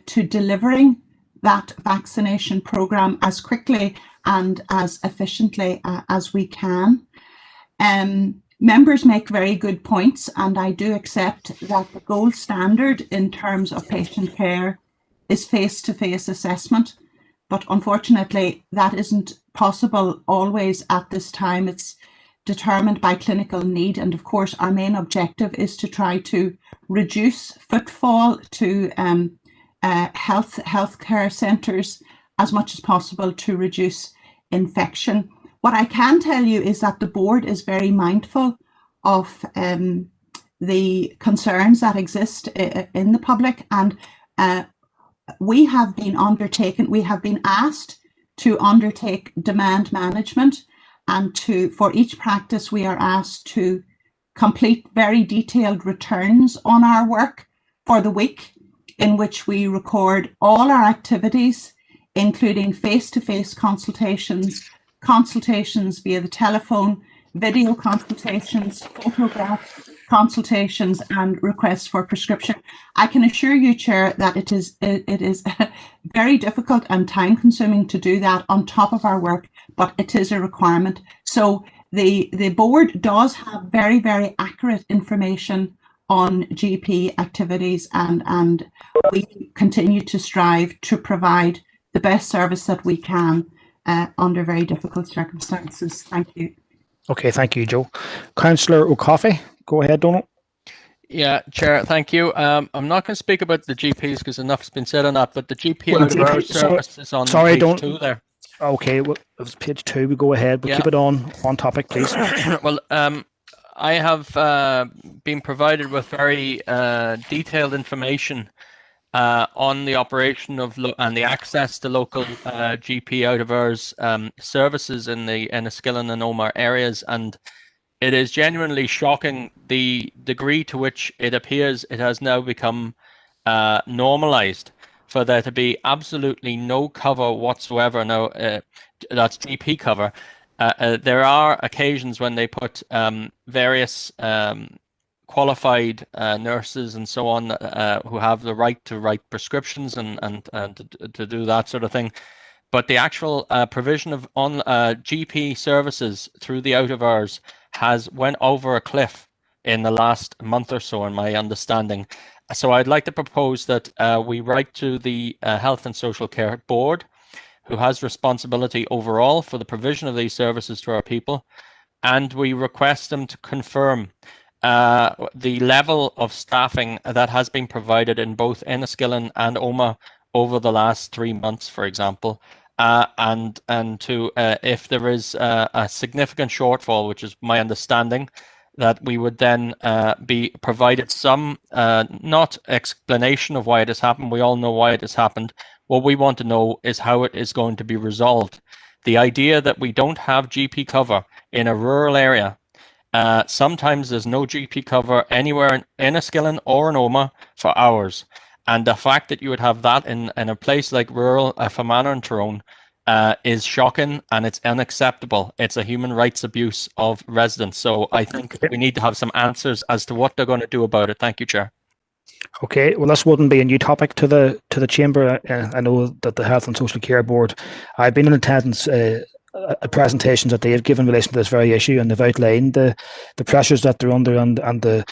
to delivering that vaccination program as quickly and as efficiently as we can. Members make very good points, and I do accept that the gold standard in terms of patient care is face-to-face assessment, but unfortunately that isn't possible always at this time. It's determined by clinical need, and of course our main objective is to try to reduce footfall to healthcare centres as much as possible to reduce infection. What I can tell you is that the board is very mindful of the concerns that exist in the public, and we have been asked to undertake demand management, and for each practice we are asked to complete very detailed returns on our work for the week, in which we record all our activities, including face-to-face consultations, consultations via the telephone, video consultations, photograph consultations, and requests for prescription. I can assure you, Chair, that it is very difficult and time-consuming to do that on top of our work, but it is a requirement. So the board does have very, very accurate information on GP activities, and we continue to strive to provide the best service that we can under very difficult circumstances. Thank you. Okay, thank you, Joe. Councillor O'Coffey, go ahead, Donald. Yeah, Chair, thank you. I'm not going to speak about the GPs because enough's been said on that, but the GP out of our service is on page 2 there. Okay, well, it was page 2. We go ahead, but keep it on topic, please. Well, I have been provided with very detailed information on the operation of and the access to local GP out of hours services in the Enniskillen and Omagh areas, and it is genuinely shocking the degree to which it appears it has now become normalized for there to be absolutely no cover whatsoever. Now, that's GP cover. There are occasions when they put various qualified nurses and so on who have the right to write prescriptions and to do that sort of thing. But the actual provision of GP services through the out of hours has went over a cliff in the last month or so, in my understanding. So I'd like to propose that we write to the Health and Social Care Board, who has responsibility overall for the provision of these services to our people, and we request them to confirm the level of staffing that has been provided in both Enniskillen and Omagh over the last 3 months, for example, and to if there is a significant shortfall, which is my understanding, that we would then be provided some not explanation of why it has happened. We all know why it has happened. What we want to know is how it is going to be resolved. The idea that we don't have GP cover in a rural area, sometimes there's no GP cover anywhere in Enniskillen or in Omagh for hours. And the fact that you would have that in a place like rural Fermanagh and Tyrone is shocking, and it's unacceptable. It's a human rights abuse of residents. So I think we need to have some answers as to what they're going to do about it. Thank you, Chair. Okay, well, this wouldn't be a new topic to the chamber. I know that the Health and Social Care Board, I've been in attendance at presentations that they have given in relation to this very issue, and they've outlined the pressures that they're under and the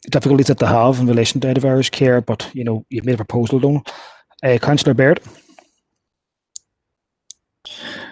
difficulties that they have in relation to out of hours care. But you've made a proposal, don't you? Councillor Bird.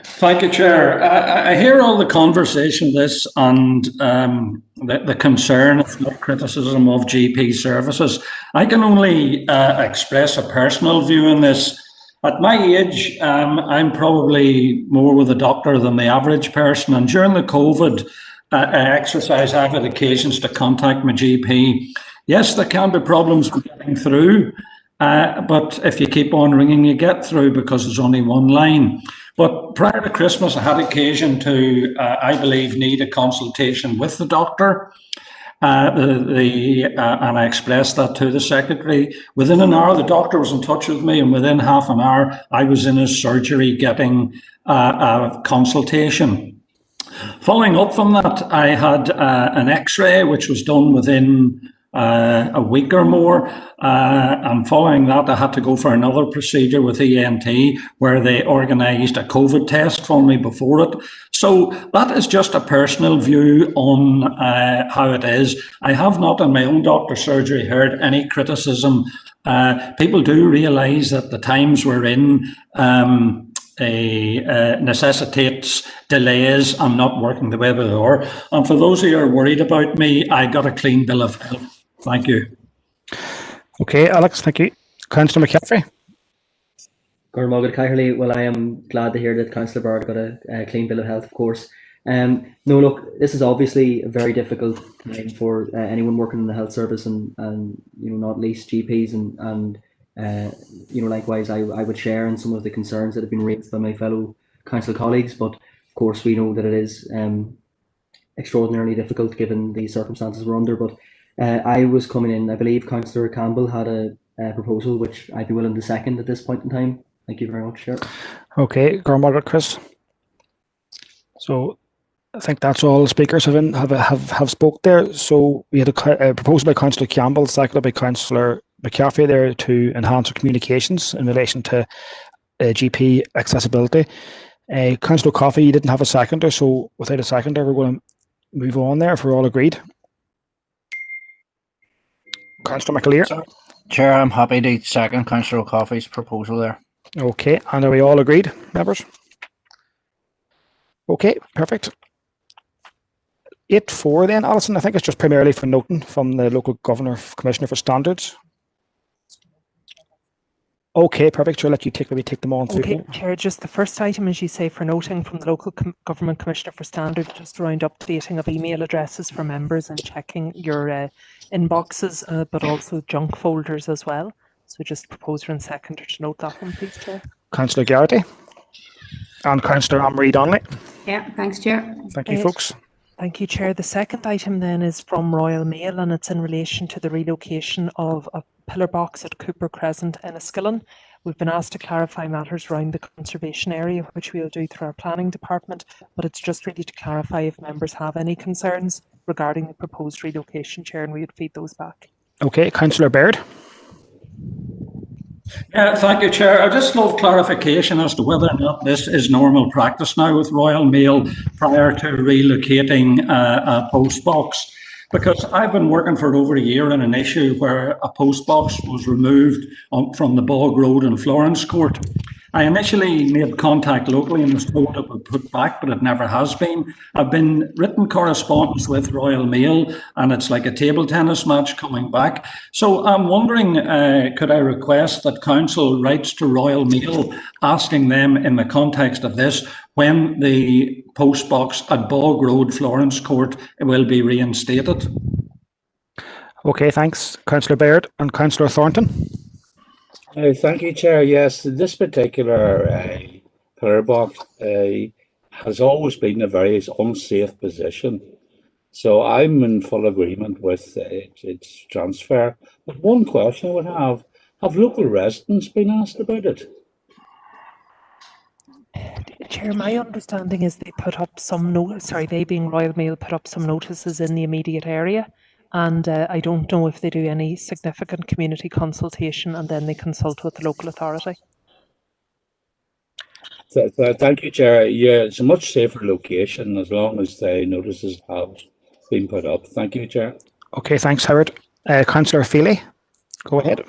Thank you, Chair. I hear all the conversation this and the concern, if not criticism, of GP services. I can only express a personal view on this. At my age, I'm probably more with a doctor than the average person, and during the COVID exercise, I've had occasions to contact my GP. Yes, there can be problems with getting through, but if you keep on ringing, you get through because there's only one line. But prior to Christmas, I had occasion to, I believe, need a consultation with the doctor. And I expressed that to the secretary. Within an hour, the doctor was in touch with me, and within half an hour, I was in his surgery getting a consultation. Following up from that, I had an X-ray, which was done within a week or more. And following that, I had to go for another procedure with ENT where they organised a COVID test for me before it. So that is just a personal view on how it is. I have not in my own doctor's surgery heard any criticism. People do realise that the times we're in necessitates delays and not working the way they are. And for those who are worried about me, I got a clean bill of health. Thank you. Okay, Alex, thank you. Councillor McCaffrey. Well, I am glad to hear that Councillor Bird got a clean bill of health, of course. No, look, this is obviously a very difficult time for anyone working in the health service, and not least GPs, and likewise, I would share in some of the concerns that have been raised by my fellow council colleagues. But of course, we know that it is extraordinarily difficult given the circumstances we're under. But I was coming in, I believe Councillor Campbell had a proposal which I'd be willing to second at this point in time. Thank you very much, Chair. Okay, Gormargaret, Chris. So I think that's all the speakers have spoke there. So we had a proposal by Councillor Campbell, seconded by Councillor McCaffrey there to enhance our communications in relation to GP accessibility. Councillor Coffey, you didn't have a seconder, so without a seconder, we're going to move on there if we're all agreed. Councillor McAleer. Chair, I'm happy to second Councillor Coffey's proposal there. Okay, and are we all agreed, members? Okay, perfect. 8.4 then, Alison, I think it's just primarily for noting from the local Commissioner for Standards. Okay, perfect. Sure, let you maybe take them on through. Okay, Chair, just the first item, as you say, for noting from the local Government Commissioner for Standards, just around updating of email addresses for members and checking your inboxes, but also junk folders as well. So just proposer and seconder to note that one, please, Chair. Councillor Garrity and Councillor Amree Donnelly. Yeah, thanks, Chair. Thank you, folks. Thank you, Chair. The second item then is from Royal Mail, and it's in relation to the relocation of a pillar box at Cooper Crescent in Enniskillen. We've been asked to clarify matters around the conservation area, which we'll do through our planning department, but it's just really to clarify if members have any concerns regarding the proposed relocation, Chair, and we would feed those back. Okay, Councillor Bird. Thank you, Chair. I just love clarification as to whether or not this is normal practice now with Royal Mail prior to relocating a post box. Because I've been working for over a year on an issue where a post box was removed from the Bog Road in Florence Court. I initially made contact locally and was told it would put back, but it never has been. I've been written correspondence with Royal Mail, and it's like a table tennis match coming back. So I'm wondering, could I request that Council writes to Royal Mail asking them in the context of this when the post box at Bog Road, Florence Court will be reinstated? Okay, thanks, Councillor Baird and Councillor Thornton. Thank you, Chair. Yes, this particular pillar box has always been in a very unsafe position. So I'm in full agreement with its transfer. But one question I would have local residents been asked about it? Chair, my understanding is they put up some they being Royal Mail put up some notices in the immediate area. And I don't know if they do any significant community consultation and then they consult with the local authority. Thank you, Chair. Yeah, it's a much safer location as long as the notices have been put up. Thank you, Chair. Okay, thanks, Howard. Councillor Feely, go ahead.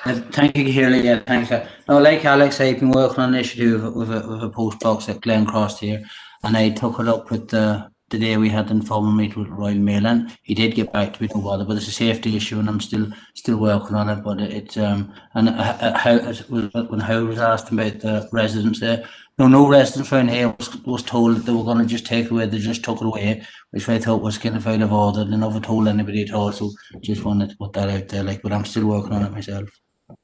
Thank you, Shirley. Yeah, thanks. No, like Alex, I've been working on an issue with a post box at Glencross here, and I took it up with the day we had an informal meeting with Royal Mail, and he did get back to me, no bother, but it's a safety issue, and I'm still working on it. But it's and when Howard was asked about the residents there, no residents around here was told that they were going to just take it away. They just took it away, which I thought was kind of out of order. They never told anybody at all. So just wanted to put that out there, but I'm still working on it myself.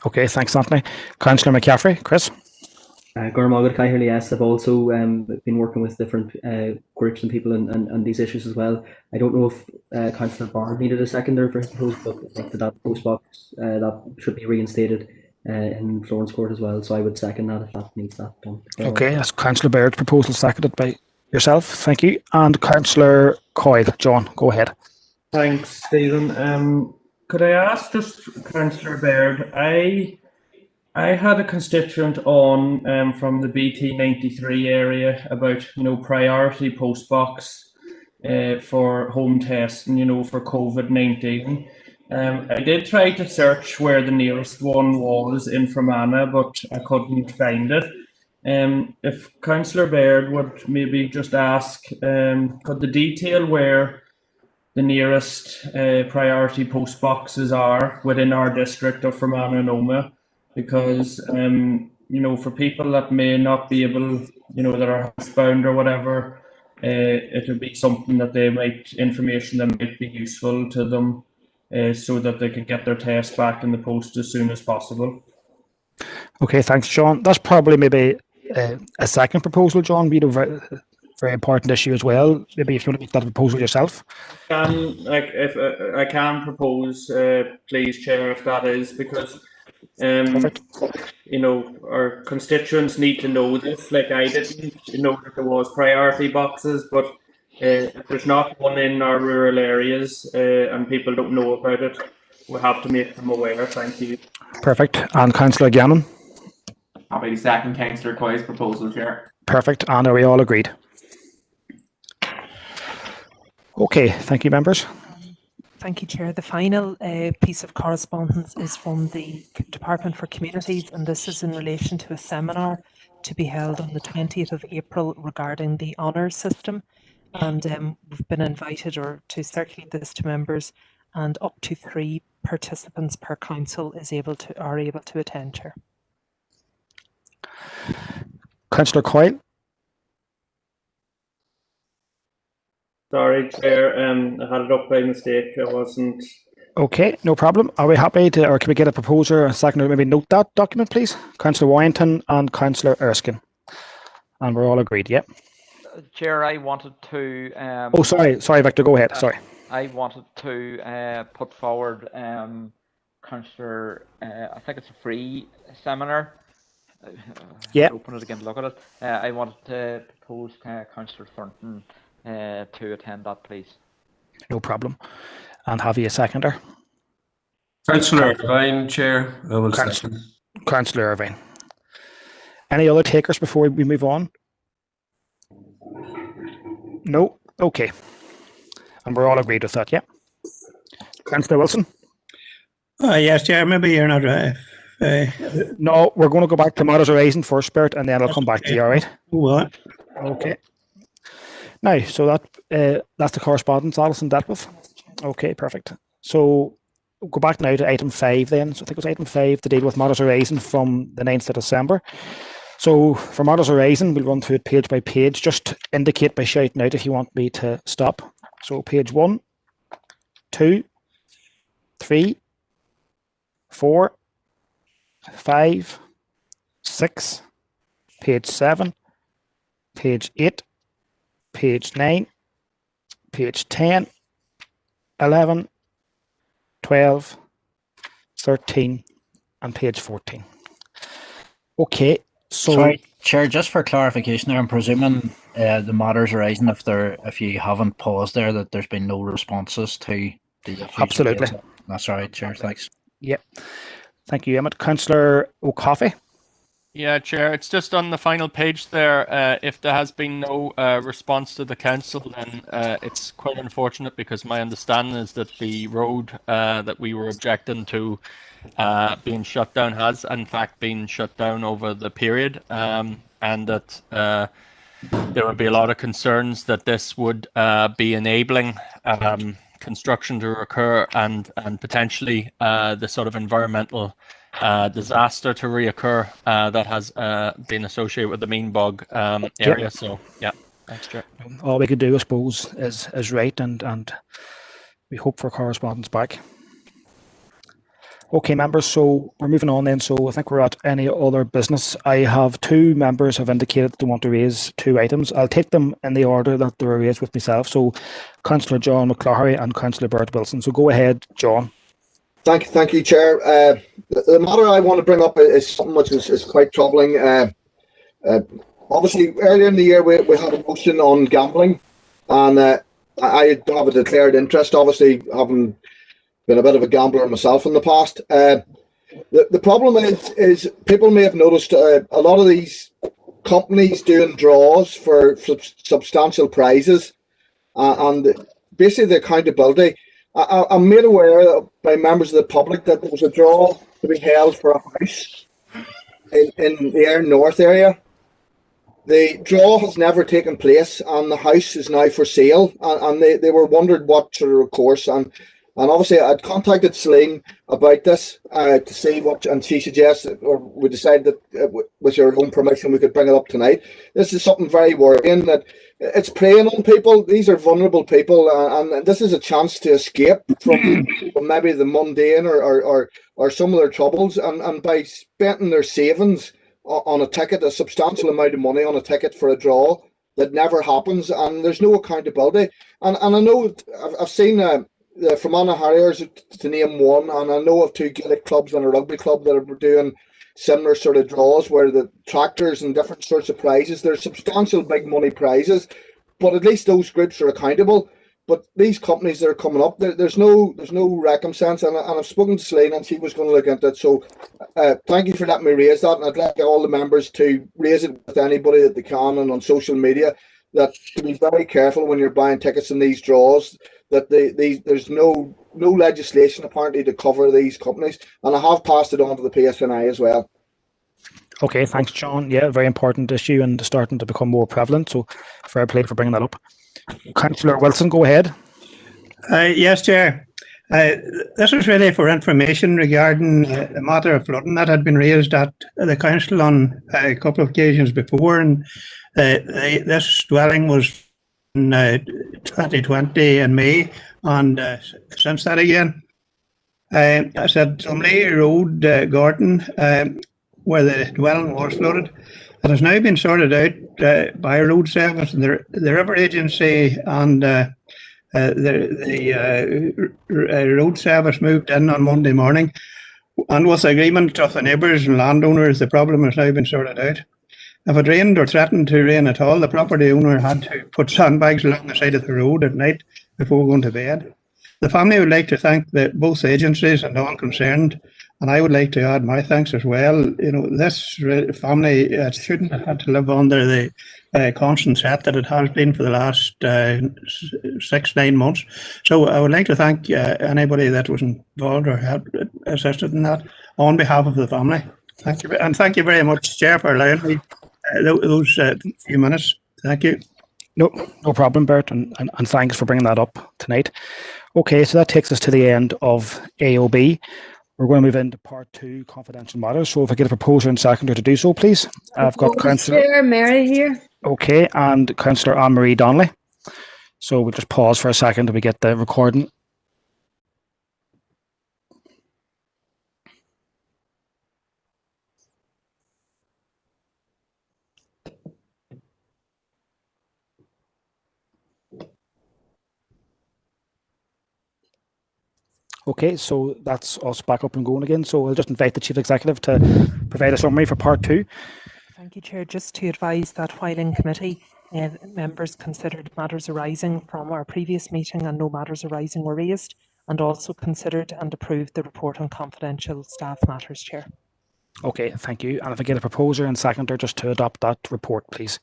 Okay, thanks, Anthony. Councillor McCaffrey, Chris? Yes, I've also been working with different groups and people and these issues as well. I don't know if Councillor Bird needed a seconder for his post, but I think that post box that should be reinstated in Florence Court as well. So I would second that if that needs that done. Okay, that's Councillor Baird's proposal, seconded by yourself. Thank you. And Councillor Coyle, John, go ahead. Thanks, Stephen. Could I ask just Councillor Baird? I had a constituent on from the BT93 area about priority post box for home testing, for COVID-19. I did try to search where the nearest one was in Fermanagh, but I couldn't find it. If Councillor Baird would maybe just ask, could the detail where the nearest priority post boxes are within our district of Fermanagh and Omagh? Because for people that may not be able, that are housebound or whatever, it would be something that information that might be useful to them, so that they can get their test back in the post as soon as possible. Okay, thanks, John. That's probably maybe a second proposal, John. Very, very important issue as well. Maybe if you want to make that proposal yourself. If I can propose, please, Chair, if that is, because our constituents need to know this. Like, I didn't know that there was priority boxes, but if there's not one in our rural areas and people don't know about it, we have to make them aware. Thank you. Perfect. And Councillor Gannon? Happy to second Councillor Coy's proposal, Chair. Perfect. And are we all agreed? Okay, thank you, members. Thank you, Chair. The final piece of correspondence is from the Department for Communities, and this is in relation to a seminar to be held on the 20th of April regarding the honours system. And we've been invited to circulate this to members, and up to 3 participants per council are able to attend, Chair. Councillor Coyle? Sorry, Chair, I had it up by mistake. I wasn't. Okay, no problem. Are we happy to, or can we get a proposer, a seconder, maybe note that document, please? Councillor Warrington and Councillor Erskine. And we're all agreed, yeah? Chair, I wanted to... oh, sorry, Victor, go ahead, sorry. I wanted to put forward Councillor, I think it's a free seminar. Yeah. Open it again to look at it. I wanted to propose Councillor Thornton to attend that, please. No problem. And have you a seconder? Councillor Irvine, Chair. I will second. Councillor Irvine. Any other takers before we move on? No? Okay. And we're all agreed with that, yeah? Councillor Wilson? Yes, Chair, maybe you're not right. No, we're going to go back to matters arising first, Bert, and then I'll come back to you, all right? What? Okay. Now, so that's the correspondence Alison dealt with. Okay, perfect. So we'll go back now to item 5 then. So I think it was item 5 to deal with matters arising from the 9th of December. So for matters arising, we'll run through it page by page. Just indicate by shouting out if you want me to stop. So page 1, 2, 3, 4, 5, 6, page 7, page 8, page 9, page 10, 11, 12, 13, and page 14. Okay, so... Sorry, Chair, just for clarification there, I'm presuming the matters arising, if you haven't paused there, that there's been no responses to the issues. Absolutely. That's all right, Chair, thanks. Yep. Thank you, Emmett. Councillor O'Coffey? Yeah, Chair, it's just on the final page there. If there has been no response to the council, then it's quite unfortunate, because my understanding is that the road that we were objecting to being shut down has in fact been shut down over the period, and that there would be a lot of concerns that this would be enabling construction to occur and potentially the sort of environmental disaster to reoccur that has been associated with the Mean Bog area. Yep. So yeah, thanks, Chair. All we could do, I suppose, is write and we hope for correspondence back. Okay, members, so we're moving on then. So I think we're at any other business. I have 2 members have indicated they want to raise 2 items. I'll take them in the order that they were raised with myself. So Councillor John McCloughery and Councillor Bird Wilson. So go ahead, John. Thank you, Chair. The matter I want to bring up is something which is quite troubling. Obviously, earlier in the year, we had a motion on gambling, and I have a declared interest, obviously, having been a bit of a gambler myself in the past. The problem is people may have noticed a lot of these companies doing draws for substantial prizes, and basically the accountability. I'm made aware by members of the public that there was a draw to be held for a house in the Ayr North area. The draw has never taken place, and the house is now for sale. And they were wondered what sort of recourse. And obviously, I'd contacted Celine about this to see what, and she suggested, or we decided that with your own permission, we could bring it up tonight. This is something very worrying, that it's preying on people. These are vulnerable people, and this is a chance to escape from maybe the mundane or some of their troubles, and by spending their savings on a ticket, a substantial amount of money on a ticket for a draw that never happens, and there's no accountability. And I know I've seen the Fermanagh Harriers, to name one, and I know of 2 Gaelic clubs and a rugby club that are doing similar sort of draws where the tractors and different sorts of prizes, there's substantial big money prizes, but at least those groups are accountable. But these companies that are coming up, there's no recompense, and I've spoken to Celine and she was going to look into it. So thank you for letting me raise that, and I'd like all the members to raise it with anybody that they can and on social media, that to be very careful when you're buying tickets in these draws, that there's no legislation apparently to cover these companies, and I have passed it on to the PSNI as well. Okay, thanks, John. Yeah, very important issue and starting to become more prevalent. So fair play for bringing that up. Councillor Wilson, go ahead. Yes, Chair. This is really for information regarding the matter of flooding that had been raised at the council on a couple of occasions before, and this dwelling was in 2020 in May, and since that again. I said Drumley Road, Gordon, where the dwelling was flooded. It has now been sorted out by road service and the river agency, and the road service moved in on Monday morning, and with agreement of the neighbours and landowners, the problem has now been sorted out. If it rained or threatened to rain at all, the property owner had to put sandbags along the side of the road at night before going to bed. The family would like to thank both agencies and all concerned, and I would like to add my thanks as well. You know, this family shouldn't have had to live under the constant threat that it has been for the last 6-9 months. So I would like to thank anybody that was involved or helped assisted in that on behalf of the family. Thank you, and thank you very much, Chair, for allowing me those few minutes. Thank you. No problem, Bert, and thanks for bringing that up tonight. Okay, so that takes us to the end of AOB. We're going to move into part 2, confidential matters. So if I get a proposer and seconder to do so, please. I've got Councillor Chair Mary here. Okay, and Councillor Anne-Marie Donnelly. So we'll just pause for a second till we get the recording. Okay, so that's us back up and going again. So I'll just invite the Chief Executive to provide a summary for part 2. Thank you, Chair. Just to advise that while in committee, members considered matters arising from our previous meeting and no matters arising were raised, and also considered and approved the report on confidential staff matters, Chair. Okay, thank you. And if I get a proposer and seconder just to adopt that report, please.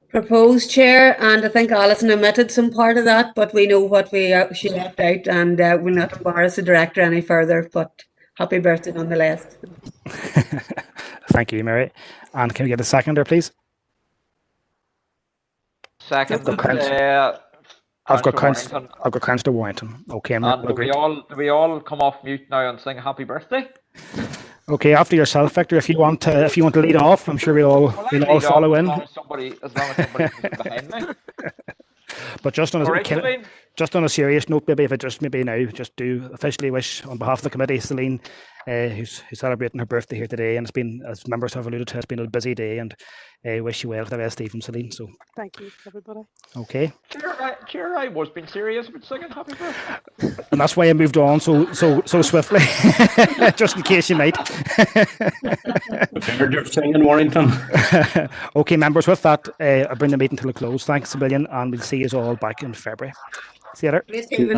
Proposed, Chair, and I think Alison omitted some part of that, but we know what she left out, and we'll not embarrass the Director any further, but happy birthday nonetheless. Thank you, Mary. And can we get a seconder, please? Second. I've got Councillor Warrington. Okay, do we all come off mute now and sing happy birthday? Okay, after yourself, Victor. If you want to lead off, I'm sure we'll all follow in. As long as somebody's behind me. But just on right, just on a serious note, maybe if I just maybe now just do officially wish on behalf of the committee, Celine, who's celebrating her birthday here today, and it's been, as members have alluded to, it's been a busy day, and wish you well for the rest of the evening, Celine. So Thank you, everybody. okay. Chair, I was being serious about singing happy birthday. And that's why I moved on so swiftly, just in case you might. You're singing Warrington. Okay, members, with that, I bring the meeting to a close. Thanks a million, and we'll see you all back in February. See you later.